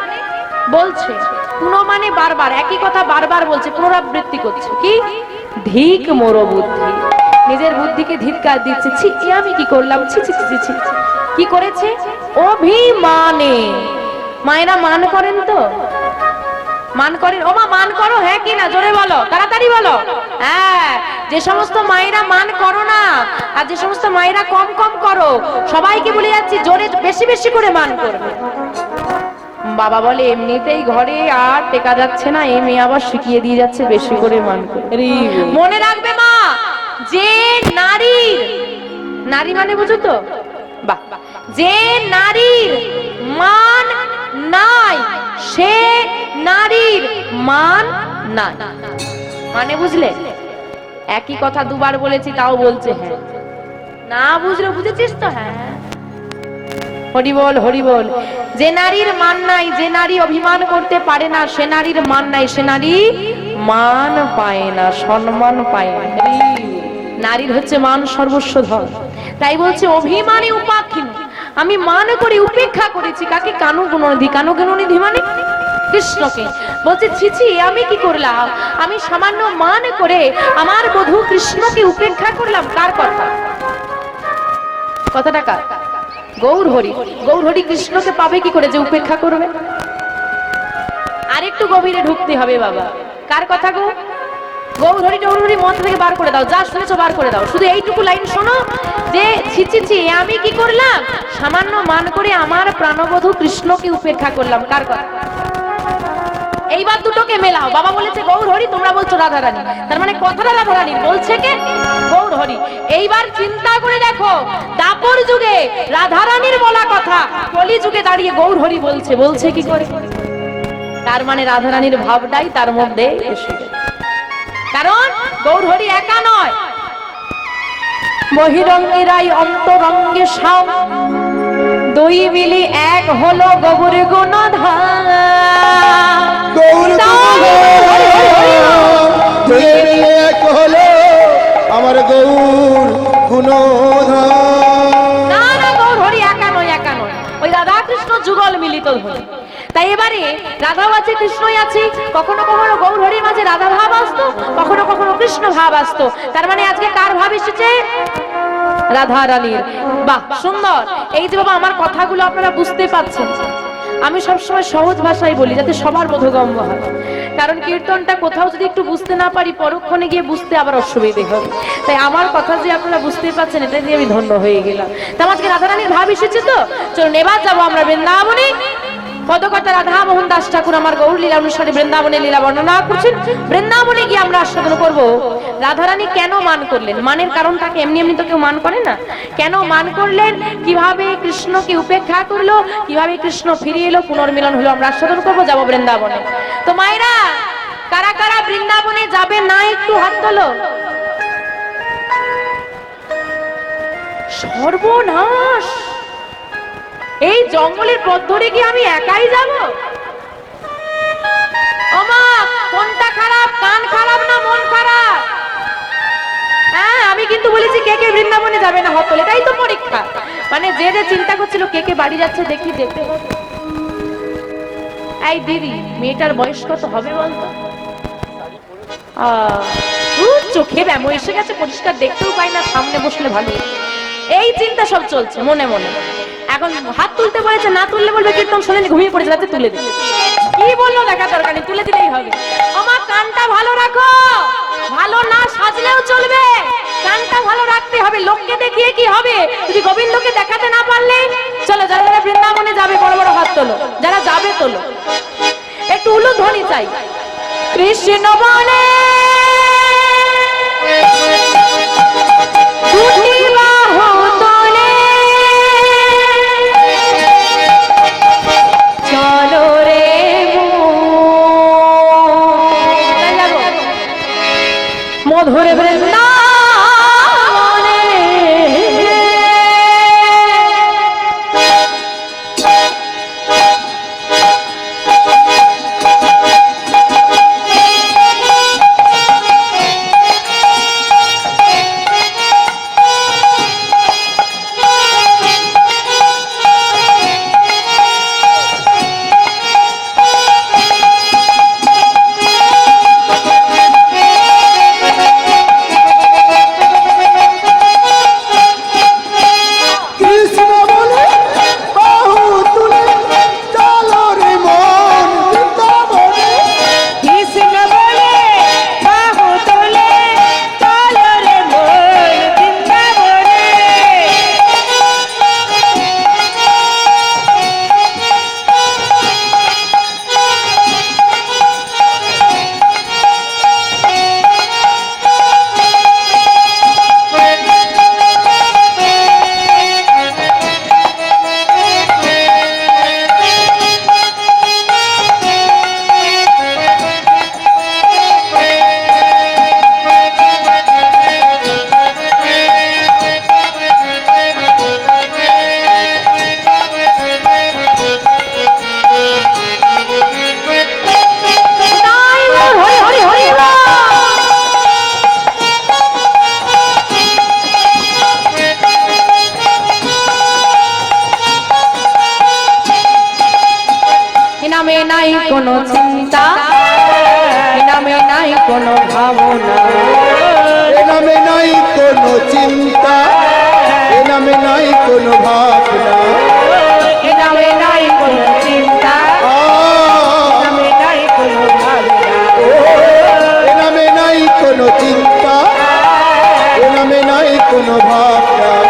বলছে, পুন মানে বারবার একই কথা বারবার বলছে, পুনরাবৃত্তি করছে। কি? ধিক মোর বুদ্ধি, নিজের বুদ্ধিকে ধিক্কার দিচ্ছে। ছি, এ আমি কি করলাম, ছি ছি ছি ছি। কি করেছে? অভিমানে। মায়েরা মান করেন তো? মান করেন? ও মা মান করো, হ্যাঁ কি না, জোরে বলো, তাড়াতাড়ি বলো। হ্যাঁ, যে সমস্ত মায়েরা মান করো না আর যে সমস্ত মায়েরা কম কম করো, সবাইকে বলে যাচ্ছি জোরে বেশি বেশি করে মান করবে। বাবা বলে এমনিতেই ঘরে আর টেকা যাচ্ছে না, এই মেয়ে আবার শিখিয়ে দিয়ে যাচ্ছে বেশি করে মান করবে। মনে রাখবে মা, যে নারীর, নারী মানে বুঝো তো, বাহ, যে নারীর মান নাই সে নারীর মান নাই। মানে বুঝলে? একই কথা দুবার বলেছি তাও বলছে হ্যাঁ, না বুঝলে বুঝেছিস তো? হ্যাঁ, হরি বল হরি বল। যে নারীর মান নাই, যে নারী অভিমান করতে পারে না, সে নারীর মান নাই, সে নারী মান পায় না, সম্মান পায় না। নারীর হচ্ছে মান সর্বস্ব ধন। তাই বলছে অভিমানী উপাক্ষীন, আমি মান করে উপেক্ষা করেছি কাকে? কানু গুণনিধি। কানু গুণনিধি মানে কৃষ্ণকে। বলছে ছি ছি, আমি কি করলাম? আমি সামান্য মান করে আমার বধূ কৃষ্ণকে উপেক্ষা করলাম। কার কথা? কথাটা কার? গৌরহরি। গৌরহরি কৃষ্ণকে পাবে কি করে যে উপেক্ষা করবে? আরেকটু গভীরে ঢুকতে হবে বাবা। কার কথা গো? গৌরহরি। গৌরহরি মন থেকে বার করে দাও, যা শুনেছো বার করে দাও, শুধু এইটুকু লাইন শোনো যে ছি ছি ছি, আমি কি করলাম? সামান্য মান করে আমার প্রাণবধূ কৃষ্ণকে উপেক্ষা করলাম। কার কথা? এইবার দুটোকে মেলাও। বাবা বলেছে গৌরহরি, তোমরা বলছো রাধারানী, তার মানে কথাটা রাধারানীর, বলছে কে? গৌরহরি। এইবার চিন্তা করে দেখো, দাপর যুগে রাধারানীর বলা কথা কলি যুগে দাঁড়িয়ে গৌরহরি বলছে, বলছে কি করে? তার মানে রাধারানীর ভাবটাই তার মধ্যে এসে গেছে। কারণ গৌরহরি একা নয়, বহিরঙ্গেরাই অন্তরঙ্গে সব, দুই মিলি এক হলো গৌর গুণধাম। গৌর এক হলো আমার গৌর গুণধাম। না না, গৌরহরি একা নয়, একা নয়, ওই রাধা কৃষ্ণ যুগল মিলিত হল। তাই এবারে রাধাও আছে কৃষ্ণই আছে, কখনো কখনো গৌরহরির মাঝে রাধা ভাব আসতো, কখনো কখনো কৃষ্ণ ভাব আসতো। তার মানে আজকে কার ভাব এসেছে? রাধা রানীর। বাহ, সুন্দর। এই যে বাবা আমার কথাগুলো আপনারা বুঝতে পাচ্ছেন, আমি সবসময় সহজ ভাষায় বলি যাতে সবার বোধগম্য হয়। কারণ কীর্তনটা কোথাও যদি একটু বুঝতে না পারি, পরক্ষণে গিয়ে বুঝতে আবার অসুবিধে হবে। তাই আমার কথা যে আপনারা বুঝতে পারছেন, এটা দিয়ে আমি ধন্য হয়ে গেলাম। তা আজকে রাধারানীর ভাব এসেছে তো, চলুন এবার যাবো আমরা বৃন্দাবনে। পদকর্তা রাধা মোহন দাস ঠাকুর আমার গৌর লীলা অনুসারে বৃন্দাবনে লীলা বর্ণনা করছেন। বৃন্দাবনে গিয়ে আমরা আস্বাদন করব রাধারানী কেন মান করলেন, মানের কারণটাকে এমনি এমনি তো কেউ মান করে না। কেন মান করলেন, কিভাবে কৃষ্ণকে উপেক্ষা করলো, কিভাবে কৃষ্ণ ফিরে এলো, পুনর্মিলন হলো, আমরা আস্বাদন করবো, যাবো বৃন্দাবনে। তো মায়েরা, কারা কারা বৃন্দাবনে যাবে না একটু হাত তোলো। সর্বনাশ, এই জঙ্গলের পথ ধরে কি আমি একাই যাব? ওমা, কোনটা খারাপ, কান খারাপ না মন খারাপ? হ্যাঁ, আমি কিন্তু বলেছি কে কে বৃন্দাবনে যাবে না হাত তোলে, এটাই তো পরীক্ষা। মানে যে যে চিন্তা করছিল কে কে বাড়ি যাচ্ছে দেখি যেতে হবে। এই দিদি, মেয়েটার বয়স কত হবে বলতো? চোখে ব্যামো এসে গেছে, পরিষ্কার দেখতেও পাই না, সামনে বসলে ভালো। এই চিন্তা সব চলছে মনে মনে। এখন হাত তুলতে বলেছে, না তুললে বলবে কীর্তন শোনেনি, ঘুমিয়ে পড়েছে, রাতে তুলে দিবে। কি বললো দেখা দরকার নেই, তুলে দিলেই হবে। আমার কানটা ভালো রাখো, ভালো না সাজলেও চলবে, কানটা ভালো রাখতে হবে। লোককে দেখিয়ে কি হবে যদি গোবিন্দকে দেখাতে না পারলে? চলো, যারা যারা বৃন্দাবনে যাবে বড় বড় হাত তোলো, যারা যাবে তোলো। একটু উলু ধ্বনি চাই। কৃষ্ণ বলে দুটি বাহু তোলে, চলো রে মধুর বৃন্দাবনে। কৃষ্ণ বলে বাহু তুলে চলো রে মন বৃন্দাবনে। কৃষ্ণ বলে বাহু তোলে, চলো রে মন বৃন্দাবনে। তাই বল, হরি হরি হরি বল। এ নামে নাই কোনো চিন্তা, এ নামে নাই কোনো ভাবনা, এ নামে নাই কোনো চিন্তা, এ নামে নাই কোনো ভাবনা। এ নামে নাই কোনো চিন্তা, আ, নামে নাই কোনো ভাবনা। এ নামে নাই কোনো চিন্তা, এ নামে নাই কোনো ভাবনা।